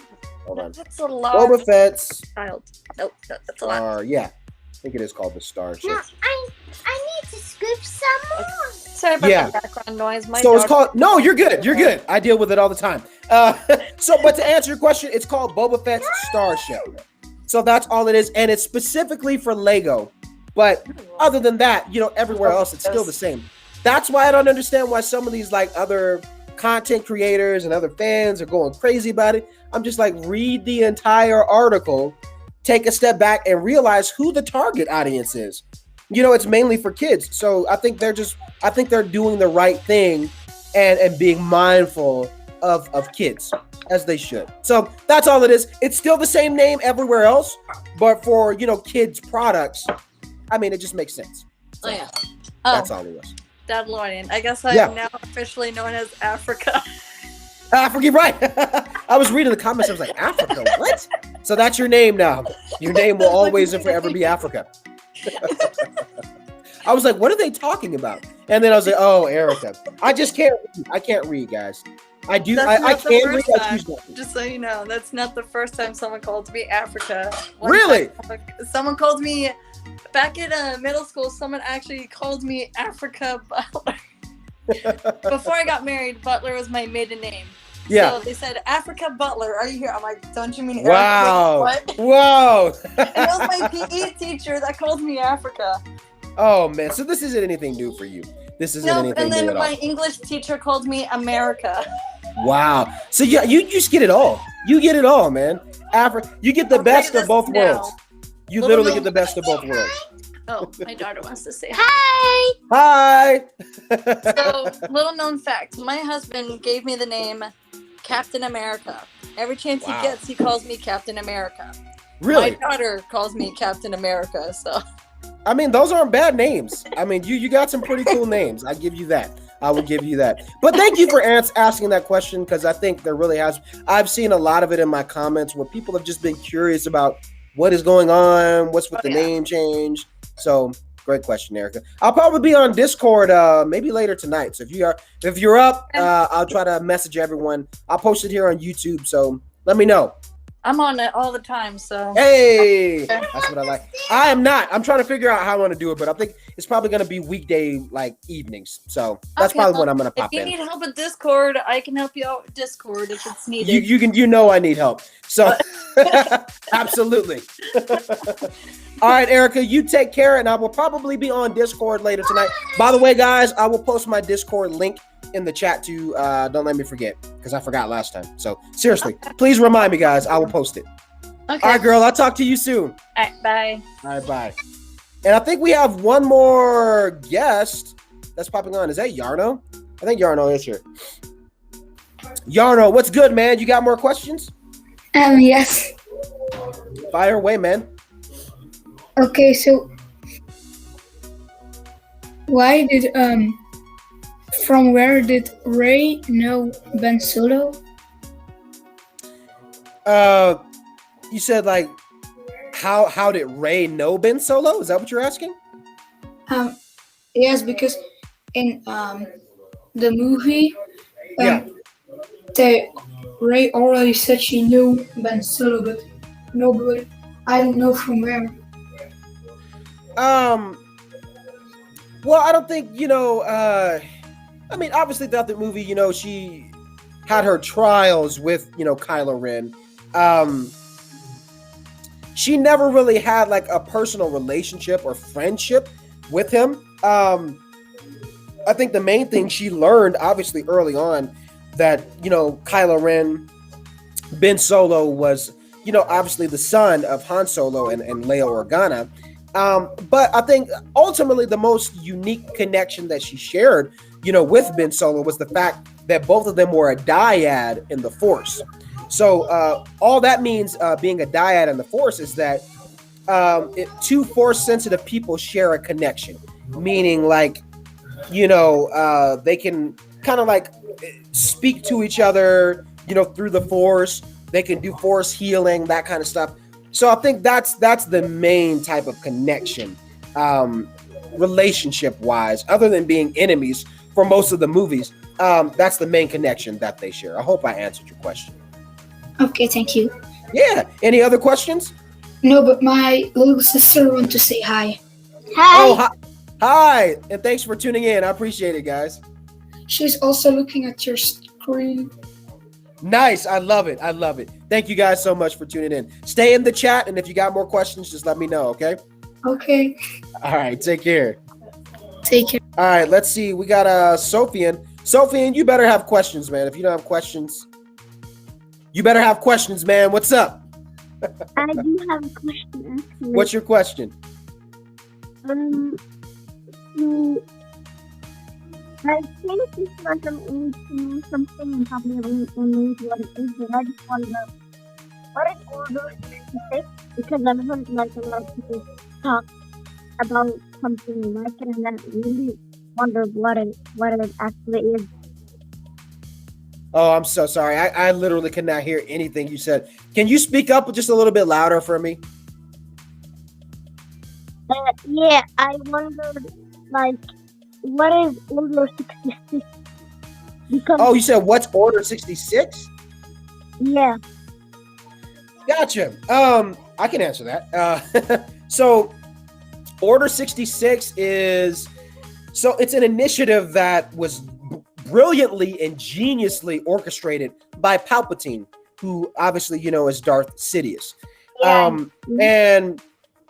Hold on. That's a lot. Boba Fett's. Child. Nope, that's a lot. Yeah, I think it is called the Starship. No, I need to Sorry about Yeah. the background noise. My So it's dog- called. No, you're good. You're good. I deal with it all the time. But to answer your question, it's called Boba Fett's Starship. So that's all it is, and it's specifically for Lego. But other than that, everywhere else it's still the same. That's why I don't understand why some of these like other content creators and other fans are going crazy about it. I'm just like, read the entire article, take a step back, and realize who the target audience is. It's mainly for kids. So I think they're doing the right thing and being mindful of kids, as they should. So that's all it is. It's still the same name everywhere else, but for kids products, I mean, it just makes sense. So Oh yeah. that's all it was. DadaLorian. I guess I'm now officially known as Africa. Africa, right? I was reading the comments. I was like, Africa, what? So that's your name now. Your name will always and forever be Africa. I was like, what are they talking about? And then I was like, oh, Erica. I just can't read. I can't read, guys. I do. I can read. I choose not to. Just so you know, that's not the first time someone called me Africa. Really? Someone called me back in middle school. Someone actually called me Africa Butler. Before I got married, Butler was my maiden name. Yeah. So they said, Africa Butler, are you here? I'm like, don't you mean Erica? Wow. What? Whoa. And it was my PE teacher that called me Africa. Oh man. So this isn't anything new for you. This isn't anything and then new at my all. English teacher called me America. Wow. So yeah, you just get it all. You get it all, man. You get the I'll best tell you of both this now. worlds. You Little literally known- get the best of both worlds. Oh, my daughter wants to say Hi. Hi. So, little known fact, my husband gave me the name Captain America. Every chance Wow. he gets, he calls me Captain America. Really? My daughter calls me Captain America, so. I mean, those aren't bad names. I mean, you got some pretty cool names. I give you that. I will give you that. But thank you for asking that question, because I think there really has. I've seen a lot of it in my comments where people have just been curious about what is going on, what's with the name change. So great question, Erica. I'll probably be on Discord maybe later tonight. So if you're up, I'll try to message everyone. I'll post it here on YouTube. So let me know. I'm on it all the time, so. Hey, that's what I like. I am not. I'm trying to figure out how I want to do it, but I think it's probably going to be weekday like evenings. So that's Okay, probably well, when I'm going to pop If you in. need help with Discord, I can help you out with Discord if it's needed. I need help. So absolutely. All right, Erica, you take care, and I will probably be on Discord later tonight. By the way, guys, I will post my Discord link in the chat too. Don't let me forget, because I forgot last time. So seriously, please remind me, guys. I will post it. Okay. All right, girl, I'll talk to you soon. All right, bye. All right, bye. And I think we have one more guest that's popping on. Is that Yarno? I think Yarno is here. Yarno, what's good, man? You got more questions? Yes. Fire away, man. Okay, so from where did Ray know Ben Solo? You said like, how did Ray know Ben Solo? Is that what you're asking? Yes, because in the movie, Ray already said she knew Ben Solo, but nobody. I don't know from where. Well, I don't think, I mean, obviously throughout the movie, she had her trials with, Kylo Ren. She never really had like a personal relationship or friendship with him. I think the main thing she learned, obviously early on, that, Kylo Ren, Ben Solo was, obviously the son of Han Solo and Leia Organa. But I think ultimately the most unique connection that she shared, with Ben Solo was the fact that both of them were a dyad in the Force. So all that means being a dyad in the Force is that two Force-sensitive people share a connection, meaning like, they can kind of like speak to each other, through the Force. They can do Force healing, that kind of stuff. So I think that's the main type of connection, relationship-wise, other than being enemies for most of the movies. That's the main connection that they share. I hope I answered your question. Okay, thank you. Yeah. Any other questions? No, but my little sister wants to say hi. Oh, Hi, and thanks for tuning in. I appreciate it, guys. She's also looking at your screen. Nice. I love it. I love it. Thank you guys so much for tuning in. Stay in the chat, and if you got more questions, just let me know, okay? Okay. All right. Take care. Take care. All right. Let's see. We got Sophian. Sophian, you better have questions, man. If you don't have questions, you better have questions, man. What's up? I do have a question, actually. What's your question? So I think this was an ancient something and probably knows what it is, but I just want to know what is order 66? Because I've heard like a lot of people talk about something like it, and I really wonder what it actually is. Oh, I'm so sorry. I literally cannot hear anything you said. Can you speak up just a little bit louder for me? Yeah, I wondered, like, what is Order 66? Because, Oh, you said what's Order 66? yeah, Gotcha. I can answer that. So Order 66 is it's an initiative that was brilliantly and geniusly orchestrated by Palpatine, who obviously is Darth Sidious. yeah, And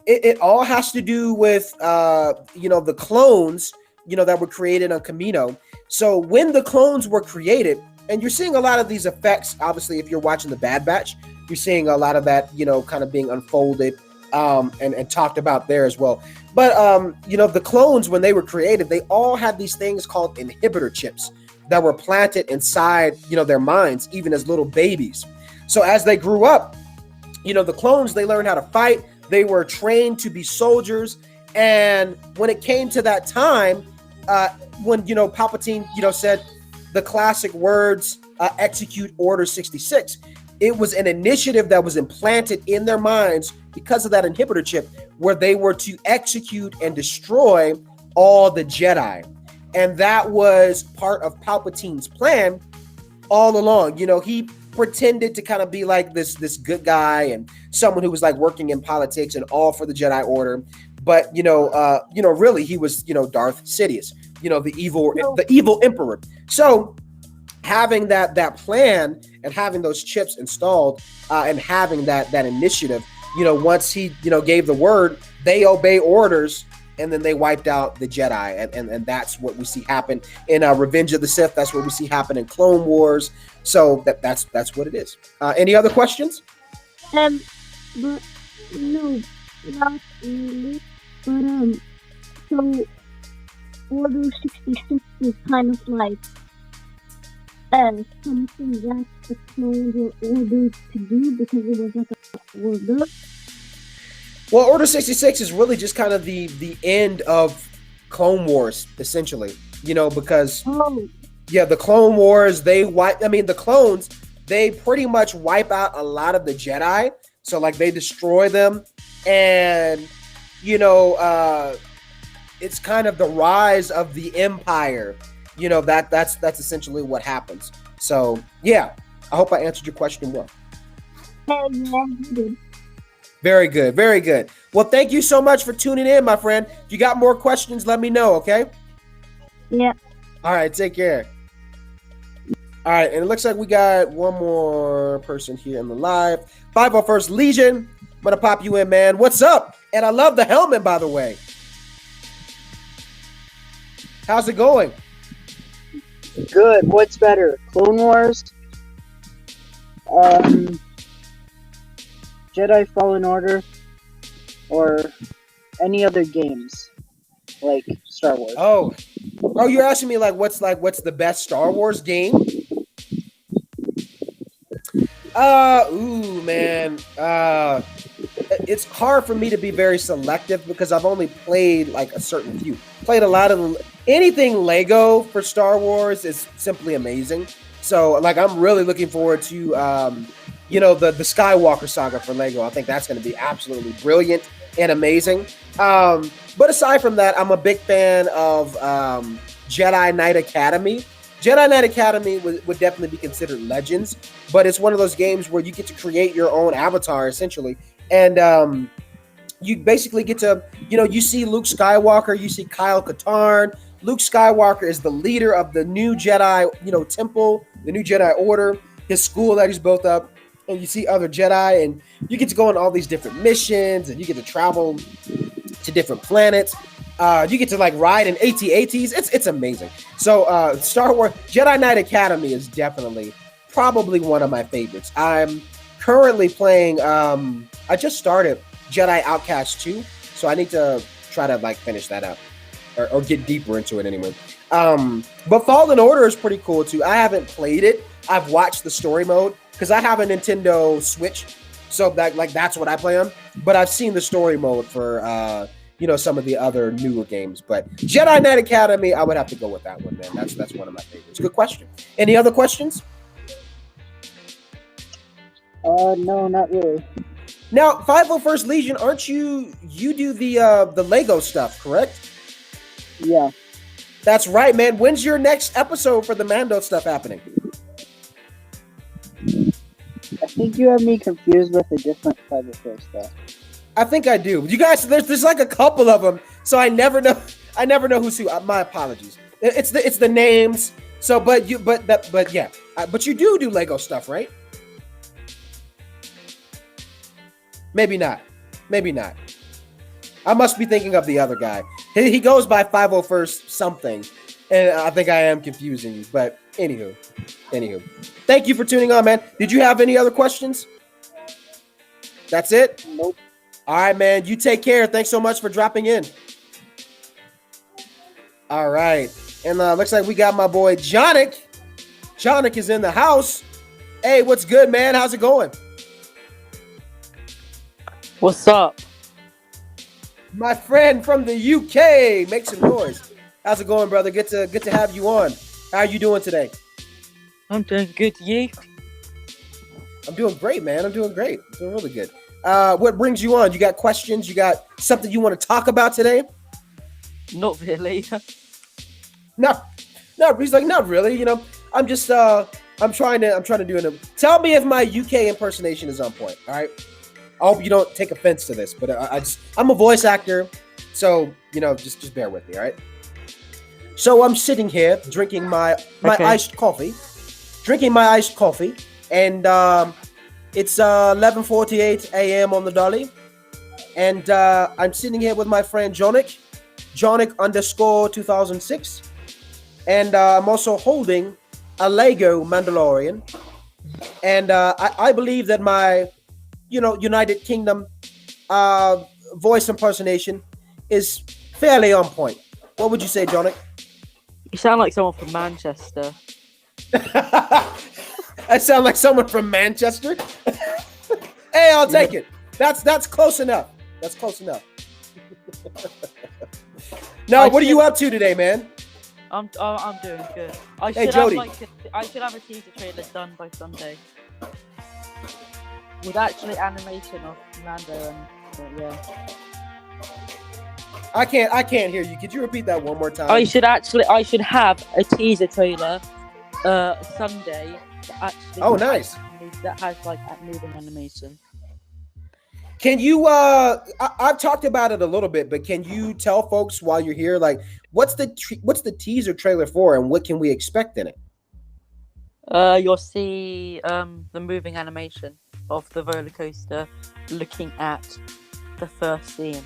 it all has to do with the clones that were created on Kamino. So when the clones were created, and you're seeing a lot of these effects, obviously, if you're watching the Bad Batch, you're seeing a lot of that kind of being unfolded and talked about there as well. But the clones, when they were created, they all had these things called inhibitor chips that were planted inside their minds, even as little babies. So as they grew up, the clones, they learned how to fight. They were trained to be soldiers. And when it came to that time, when Palpatine said the classic words, execute Order 66, it was an initiative that was implanted in their minds because of that inhibitor chip, where they were to execute and destroy all the Jedi. And that was part of Palpatine's plan all along. He pretended to kind of be like this good guy and someone who was like working in politics and all for the Jedi Order. But really he was Darth Sidious, the evil emperor. So having that plan and having those chips installed and having that initiative, once he gave the word, they obey orders, and then they wiped out the Jedi, and that's what we see happen in Revenge of the Sith. That's what we see happen in Clone Wars. So that's what it is. Any other questions? but no, not really. But so Order 66 is kind of like something that the clones were ordered to do because it was like a order. Well, Order 66 is really just kind of the end of Clone Wars, essentially. Because Oh, the Clone Wars, the clones, they pretty much wipe out a lot of the Jedi. So like they destroy them, and it's kind of the rise of the Empire. That's essentially what happens. So yeah, I hope I answered your question well. yeah, you did. Very good, very good. Well, thank you so much for tuning in, my friend. If you got more questions, let me know, okay? Yeah. All right, take care. All right, and it looks like we got one more person here in the live. 501st Legion, I'm gonna pop you in, man. What's up? And I love the helmet, by the way. How's it going? Good. What's better, Clone Wars, Jedi Fallen Order, or any other games like Star Wars? Oh, you're asking me what's the best Star Wars game? Man. It's hard for me to be very selective because I've only played like a certain few. Played a lot of anything Lego for Star Wars is simply amazing. So like I'm really looking forward to the Skywalker saga for Lego. I think that's going to be absolutely brilliant and amazing. But aside from that, I'm a big fan of Jedi Knight Academy. Jedi Knight Academy would definitely be considered Legends, but it's one of those games where you get to create your own avatar essentially. And you basically get to, you see Luke Skywalker, you see Kyle Katarn. Luke Skywalker is the leader of the new Jedi, temple, the new Jedi Order, his school that he's built up. And you see other Jedi, and you get to go on all these different missions, and you get to travel to different planets. You get to like ride in AT-ATs. It's amazing. So Star Wars Jedi Knight Academy is definitely probably one of my favorites. I'm currently playing. I just started Jedi Outcast 2, so I need to try to like finish that up or get deeper into it anyway. But Fallen Order is pretty cool too. I haven't played it. I've watched the story mode because I have a Nintendo Switch, so that's what I play on. But I've seen the story mode for some of the other newer games. But Jedi Knight Academy, I would have to go with that one, man. That's one of my favorites. Good question. Any other questions? No, not really. Now, 501st Legion, aren't you do the Lego stuff, correct? Yeah. That's right, man. When's your next episode for the Mando stuff happening? I think you have me confused with a different 501st stuff. I think I do. You guys, there's like a couple of them, so I never know who's who. My apologies. It's the names. So, but you do Lego stuff, right? Maybe not. I must be thinking of the other guy. He goes by 501st something, and I think I am confusing you. But anywho, thank you for tuning on, man. Did you have any other questions? That's it? Nope. All right, man. You take care. Thanks so much for dropping in. All right. And looks like we got my boy Jonic. Jonic is in the house. Hey, what's good, man? How's it going? What's up? My friend from the UK. Make some noise. How's it going, brother? Good to have you on. How are you doing today? I'm doing good. You? I'm doing great, man. I'm doing great. I'm doing really good. What brings you on? You got questions? You got something you want to talk about today? Not really. No. He's like, not really. I'm just I'm trying to do it. Tell me if my UK impersonation is on point. All right. I hope you don't take offense to this, but I'm a voice actor, so just bear with me. All right. So I'm sitting here drinking my iced coffee, and it's 11:48 a.m. on the dolly, and I'm sitting here with my friend Jonic _2006, and I'm also holding a Lego Mandalorian, and I believe that my United Kingdom voice impersonation is fairly on point. What would you say, Jonic? You sound like someone from Manchester. I sound like someone from Manchester. Hey, I'll take it. That's close enough. That's close enough. No, what are you up to today, man? I'm doing good. Hey, Jody. I should have a teaser trailer done by Sunday. With actually animation of Mando and yeah. I can't hear you. Could you repeat that one more time? I should have a teaser trailer Sunday that actually nice. That has like moving animation. Can you I've talked about it a little bit, but can you tell folks while you're here, like what's the teaser trailer for and what can we expect in it? You'll see the moving animation of the roller coaster looking at the first scene.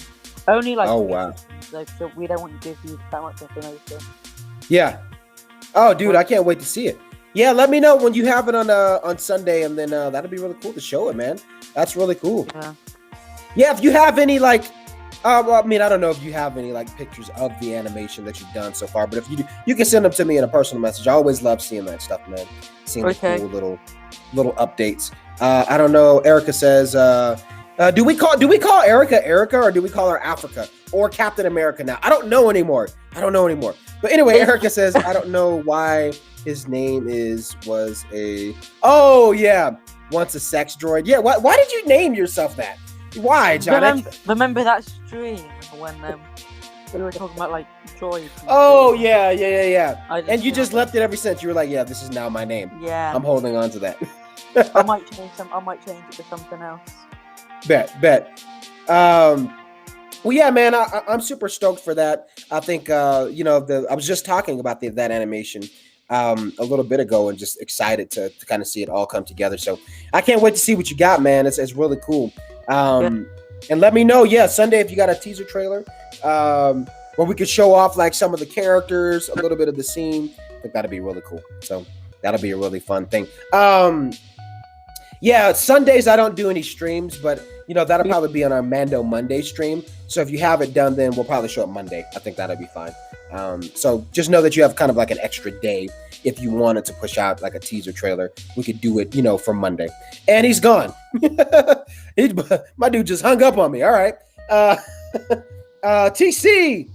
Only like wow. So we don't want to give you that much information. Yeah. Oh, dude, I can't wait to see it. Yeah, let me know when you have it on Sunday, and then that'll be really cool to show it, man. That's really cool. Yeah, if you have any like, I don't know if you have any like pictures of the animation that you've done so far, but if you do, you can send them to me in a personal message. I always love seeing that stuff, man. Seeing the cool little updates. I don't know. Erica says, do we call Erica, or do we call her Africa or Captain America now? I don't know anymore. But anyway, Erica says, I don't know why his name was a once a sex droid. Yeah, why did you name yourself that? Why, Johnny? Remember that stream when we were talking about like droids? Oh yeah. And you just left it ever since. You were like, yeah, this is now my name. Yeah. I'm holding on to that. I might change it to something else. Bet. Well, yeah, man, I'm super stoked for that. I think you know, I was just talking about that animation a little bit ago, and just excited to kind of see it all come together. So I can't wait to see what you got, man. It's really cool. And let me know, yeah, Sunday if you got a teaser trailer where we could show off like some of the characters, a little bit of the scene. I think that'd be really cool. So that'll be a really fun thing. Yeah, Sundays I don't do any streams, but you know, that'll probably be on our Mando Monday stream. So if you have it done, then we'll probably show up Monday. I think that'll be fine. So just know that you have kind of like an extra day if you wanted to push out like a teaser trailer. We could do it, you know, for Monday. And he's gone. My dude just hung up on me. All right. TC,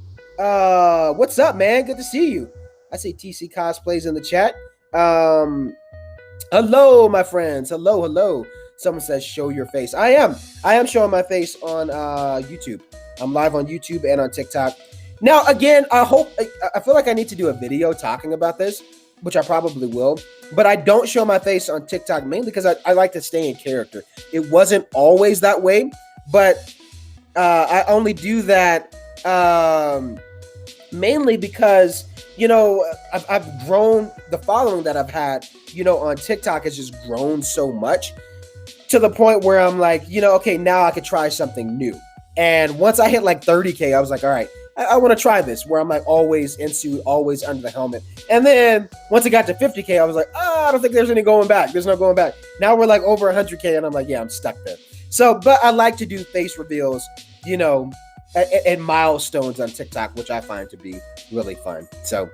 what's up, man? Good to see you. I see TC Cosplays in the chat. Hello, my friends. Hello. Someone says show your face. I am showing my face on YouTube. I'm live on YouTube and on TikTok. Now, again, I feel like I need to do a video talking about this, which I probably will, but I don't show my face on TikTok mainly because I like to stay in character. It wasn't always that way, but I only do that mainly because, you know, I've grown, the following that I've had, you know, on TikTok has just grown so much to the point where I'm like, you know, okay, now I could try something new. And once I hit like 30K, I was like, all right, I want to try this, where I'm like always in suit, always under the helmet. And then once it got to 50K, I was like, oh, I don't think there's any going back. There's no going back. Now we're like over 100K, and I'm like, yeah, I'm stuck there. So, but I like to do face reveals, you know, and milestones on TikTok, which I find to be really fun. So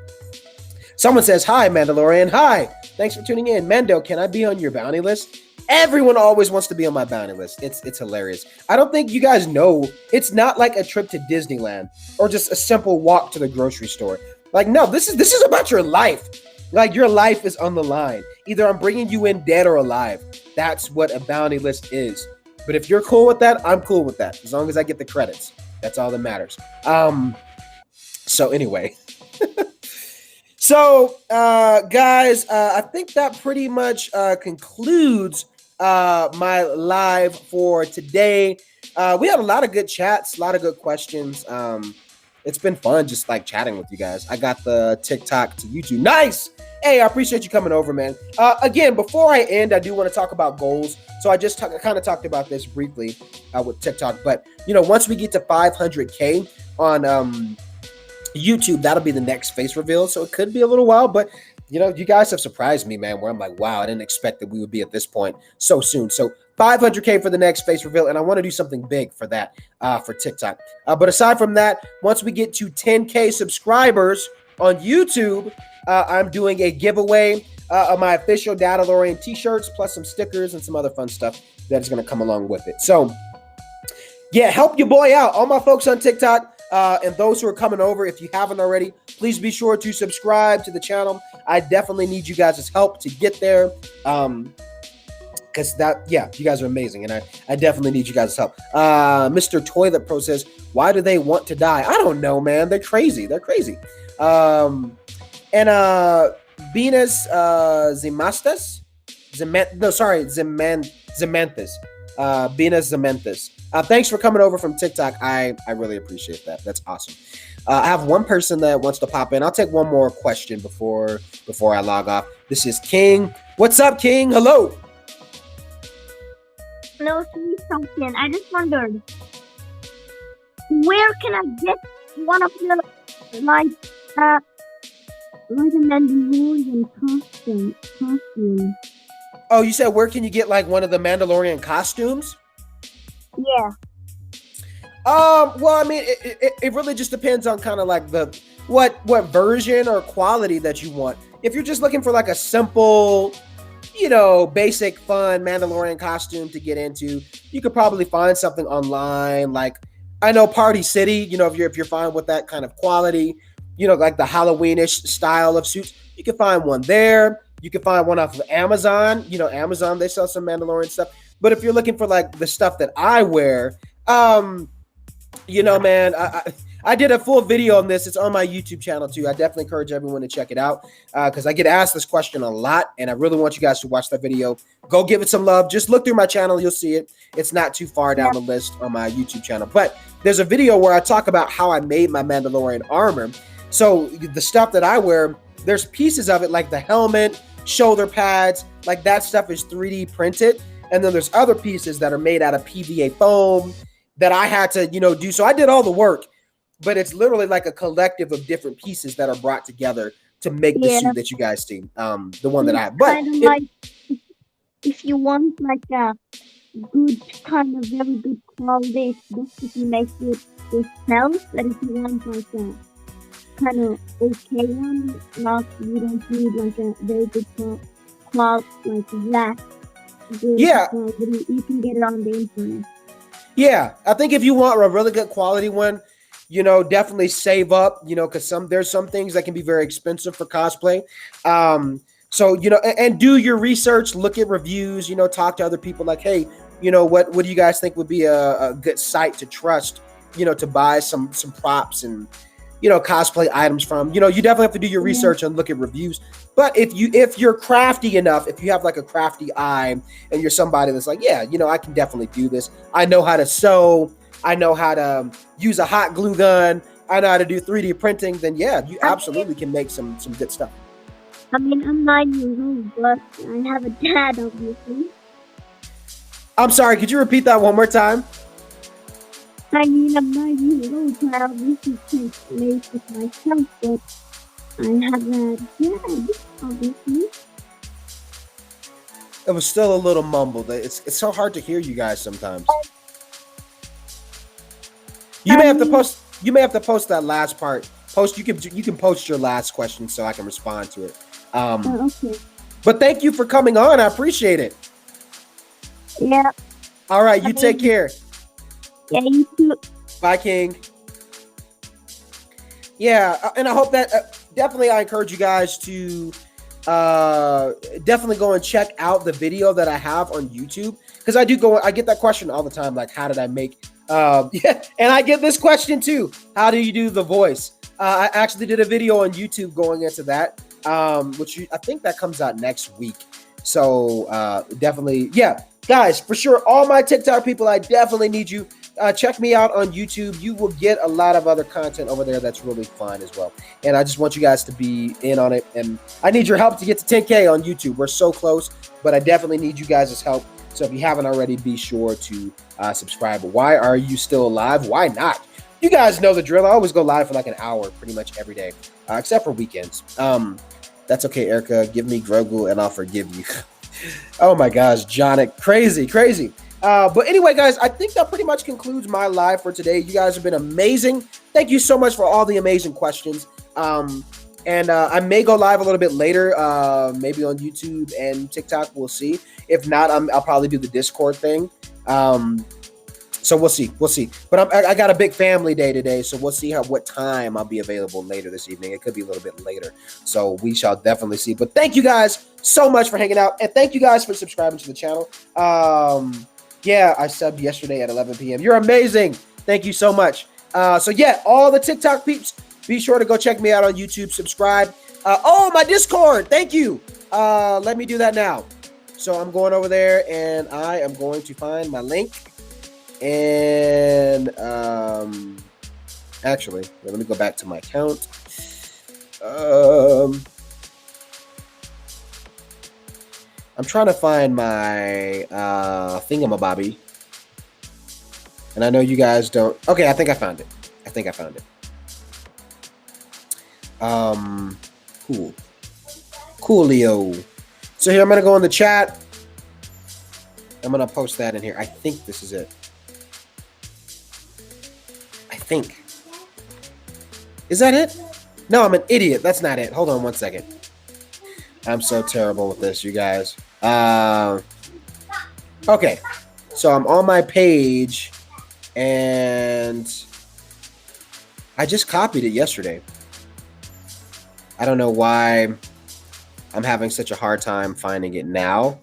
someone says, hi, Mandalorian. Hi. Thanks for tuning in. Mando, can I be on your bounty list? Everyone always wants to be on my bounty list. It's hilarious. I don't think you guys know, it's not like a trip to Disneyland or just a simple walk to the grocery store. Like, no, this is about your life. Like, your life is on the line. Either I'm bringing you in dead or alive. That's what a bounty list is. But if you're cool with that, I'm cool with that. As long as I get the credits. That's all that matters. So anyway. So, guys, I think that pretty much concludes my live for today. We had a lot of good chats, a lot of good questions. It's been fun just like chatting with you guys. I got the TikTok to YouTube. Nice. Hey, I appreciate you coming over, man. Again, before I end, I do want to talk about goals. So I just kind of talked about this briefly with TikTok, but you know, once we get to 500K on YouTube, that'll be the next face reveal. So it could be a little while, but you know, you guys have surprised me, man, where I'm like, wow, I didn't expect that we would be at this point so soon. So 500K for the next face reveal. And I want to do something big for that, for TikTok. But aside from that, once we get to 10K subscribers on YouTube, I'm doing a giveaway of my official DadaLorian t-shirts, plus some stickers and some other fun stuff that is going to come along with it. So yeah, help your boy out. All my folks on TikTok, and those who are coming over, if you haven't already, please be sure to subscribe to the channel. I definitely need you guys' help to get there. Because you guys are amazing, and I definitely need you guys' help. Mr. Toilet Pro says, why do they want to die? I don't know, man. They're crazy. They're crazy. And Venus Zemanthus. Venus Zemanthus. Thanks for coming over from TikTok. I really appreciate that. That's awesome. I have one person that wants to pop in. I'll take one more question before I log off. This is King. What's up, King? Hello. No, something. I just wondered, where can I get one of the like a Mandalorian costume? Oh, you said where can you get like one of the Mandalorian costumes? Yeah. Well, I mean, it really just depends on kind of like the what version or quality that you want. If you're just looking for like a simple, you know, basic fun Mandalorian costume to get into, you could probably find something online. Like, I know Party City, you know, if you're fine with that kind of quality, you know, like the Halloweenish style of suits, you can find one there. You can find one off of Amazon. You know, Amazon, they sell some Mandalorian stuff. But if you're looking for like the stuff that I wear, you know, man, I did a full video on this. It's on my YouTube channel too. I definitely encourage everyone to check it out because I get asked this question a lot, and I really want you guys to watch that video go give it some love. Just look through my channel, you'll see it. It's not too far down the list on my YouTube channel. But there's a video where I talk about how I made my Mandalorian armor. So the stuff that I wear, there's pieces of it like the helmet, shoulder pads, like that stuff is 3D printed. And then there's other pieces that are made out of PVA foam that I had to, do. So I did all the work, but it's literally like a collective of different pieces that are brought together to make the suit that you guys see. The one that I have. But kind of like if you want like a good kind of very good quality, it's best if you make it yourself. And if you want like a kind of okay one, not you don't need like a very good quality like that. Yeah, you can get it on the internet. Yeah, I think if you want a really good quality one, definitely save up, because there's some things that can be very expensive for cosplay. So, and do your research, look at reviews, talk to other people like, hey, what do you guys think would be a good site to trust, to buy some props and, cosplay items from. You definitely have to do your research and look at reviews. But if you're crafty enough, if you have like a crafty eye and you're somebody that's like, yeah, I can definitely do this. I know how to sew. I know how to use a hot glue gun. I know how to do 3D printing. Then yeah, you absolutely can make some good stuff. I mean, I'm 9 years old, but I have a dad, obviously. I'm sorry, could you repeat that one more time? I mean, I'm 9 years old, so I obviously can't play with myself, but I have a dad, obviously. It was still a little mumbled. It's so hard to hear you guys sometimes. You may have to post that last part. You can post your last question so I can respond to it. Okay. But thank you for coming on. I appreciate it. Yeah. All right, you take care. Yeah, you too. Bye, King. Yeah, and I hope that definitely I encourage you guys to definitely go and check out the video that I have on YouTube, because I get that question all the time, like how did I make yeah, and I get this question too. How do you do the voice? I actually did a video on YouTube going into that, which I think that comes out next week. So definitely, yeah, guys, for sure. All my TikTok people, I definitely need you. Check me out on YouTube. You will get a lot of other content over there that's really fun as well. And I just want you guys to be in on it. And I need your help to get to 10K on YouTube. We're so close, but I definitely need you guys' help. So if you haven't already, be sure to subscribe. Why are you still alive? Why not? You guys know the drill. I always go live for like an hour pretty much every day, except for weekends. That's okay, Erica. Give me Grogu and I'll forgive you. Oh my gosh, Jonic. Crazy. But anyway, guys, I think that pretty much concludes my live for today. You guys have been amazing. Thank you so much for all the amazing questions. And I may go live a little bit later, maybe on YouTube and TikTok. We'll see. If not, I'll probably do the Discord thing. So we'll see. But I got a big family day today, so we'll see what time I'll be available later this evening. It could be a little bit later, so we shall definitely see. But thank you guys so much for hanging out, and thank you guys for subscribing to the channel. Yeah, I subbed yesterday at 11 p.m. You're amazing. Thank you so much. So yeah, all the TikTok peeps, be sure to go check me out on YouTube. Subscribe. Oh, my Discord. Thank you. Let me do that now. So I'm going over there, and I am going to find my link. And actually, let me go back to my account. I'm trying to find my thingamabobby. And I know you guys don't. Okay, I think I found it. Coolio. So here, I'm going to go in the chat. I'm going to post that in here. I think this is it. Is that it? No, I'm an idiot. That's not it. Hold on one second. I'm so terrible with this, you guys. Okay. So I'm on my page, and I just copied it yesterday. I don't know why I'm having such a hard time finding it now,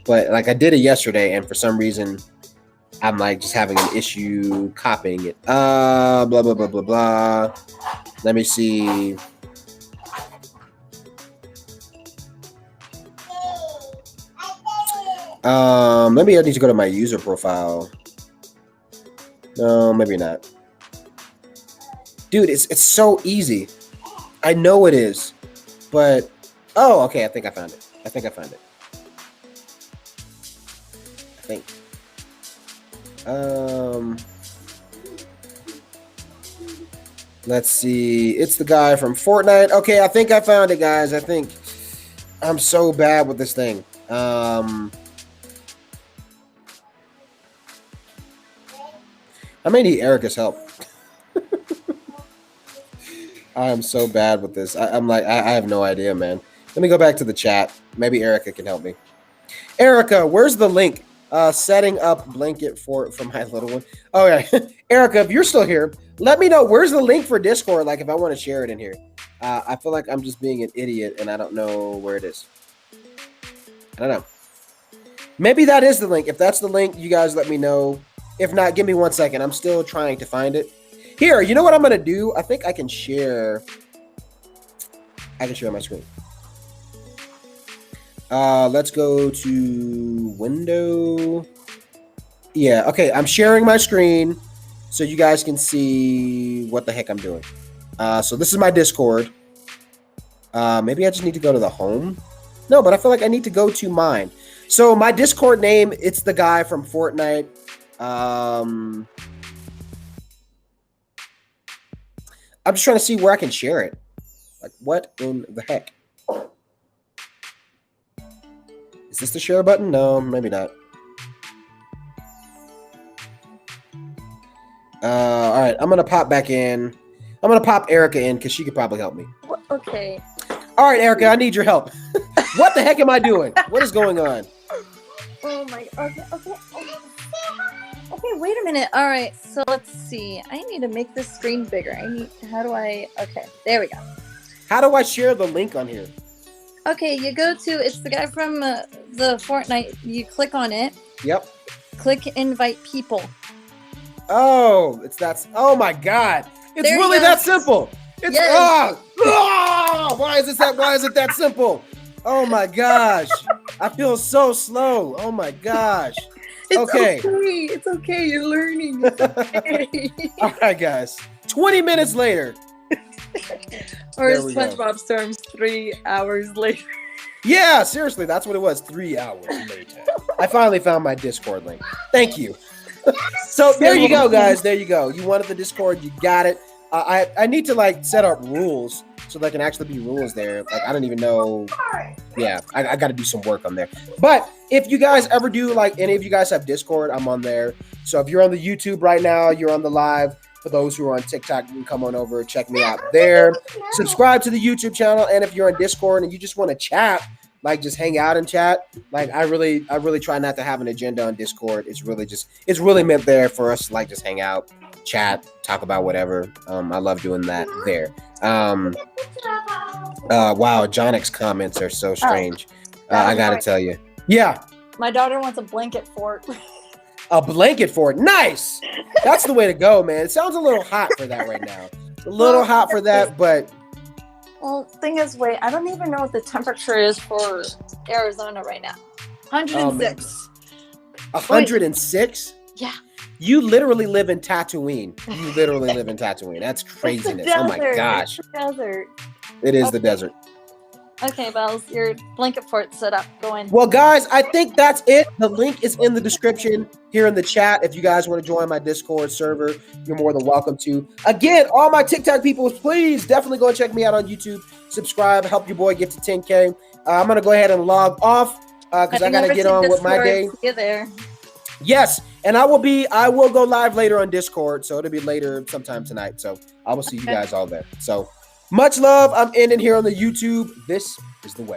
but like I did it yesterday, and for some reason I'm like just having an issue copying it. Blah, blah, blah, blah, blah. Let me see. Maybe I need to go to my user profile. No, maybe not. Dude, it's so easy. I know it is, but okay. I think I found it. I think. Let's see. It's the guy from Fortnite. Okay, I think I found it, guys. I think I'm so bad with this thing. I may need Erica's help. I am so bad with this. I'm like, I have no idea, man. Let me go back to the chat. Maybe Erica can help me. Erica, where's the link? Setting up blanket for my little one. Oh yeah, Erica, if you're still here, let me know where's the link for Discord. Like if I want to share it in here. I feel like I'm just being an idiot and I don't know where it is. I don't know. Maybe that is the link. If that's the link, you guys let me know. If not, give me 1 second. I'm still trying to find it. Here, you know what I'm gonna do? I think I can share. I can share my screen. Let's go to window. Yeah, okay. I'm sharing my screen so you guys can see what the heck I'm doing. So this is my Discord. Maybe I just need to go to the home. No, but I feel like I need to go to mine. So my Discord name, it's the guy from Fortnite. I'm just trying to see where I can share it. Like, what in the heck? Is this the share button? No, maybe not. All right, I'm gonna pop back in. I'm gonna pop Erica in because she could probably help me. Okay. All right, Erica, I need your help. What the heck am I doing? What is going on? Oh my. Okay. Okay, wait a minute. All right, so let's see. I need to make this screen bigger. Okay, there we go. How do I share the link on here? Okay, you go to, it's the guy from the Fortnite. You click on it. Yep. Click invite people. Oh, oh my God. It's There really you go. that simple. It's, Yes. why is it that simple? Oh my gosh. I feel so slow. Oh my gosh. Okay. It's okay. You're learning. It's okay. All right, guys. 20 minutes later. Or There we go. SpongeBob Storms 3 hours later. Yeah, seriously, that's what it was. 3 hours later. I finally found my Discord link. Thank you. So there you go, guys. There you go. You wanted the Discord. You got it. I need to like set up rules so there can actually be rules there. Like I don't even know. Yeah, I got to do some work on there. But if you guys ever do, like any of you guys have Discord, I'm on there. So if you're on the YouTube right now, you're on the live. For those who are on TikTok, you can come on over, check me out there. Subscribe to the YouTube channel, and if you're on Discord and you just want to chat, like just hang out and chat, like I really try not to have an agenda on Discord. It's really meant there for us to like just hang out, chat, talk about whatever. I love doing that there. Wow, Jonik's comments are so strange. I gotta tell you. Yeah. My daughter wants a blanket fort. A blanket fort. Nice. That's the way to go, man. It sounds a little hot for that right now. A little hot for that, but. Well, thing is, wait, I don't even know what the temperature is for Arizona right now. 106. 106? Yeah. You literally live in Tatooine. You literally live in Tatooine. That's craziness. Oh my gosh. It's the desert. It is the desert. Okay, Bells, your blanket fort set up. Go in. Well, guys, I think that's it. The link is in the description here in the chat. If you guys want to join my Discord server, you're more than welcome to. Again, all my TikTok people, please definitely go and check me out on YouTube. Subscribe, help your boy get to 10K. I'm going to go ahead and log off because I got to get on with my day. Get there. Yes, and I will go live later on Discord, so it'll be later sometime tonight. So I will see you guys all there. So much love. I'm ending here on the YouTube. This is the way.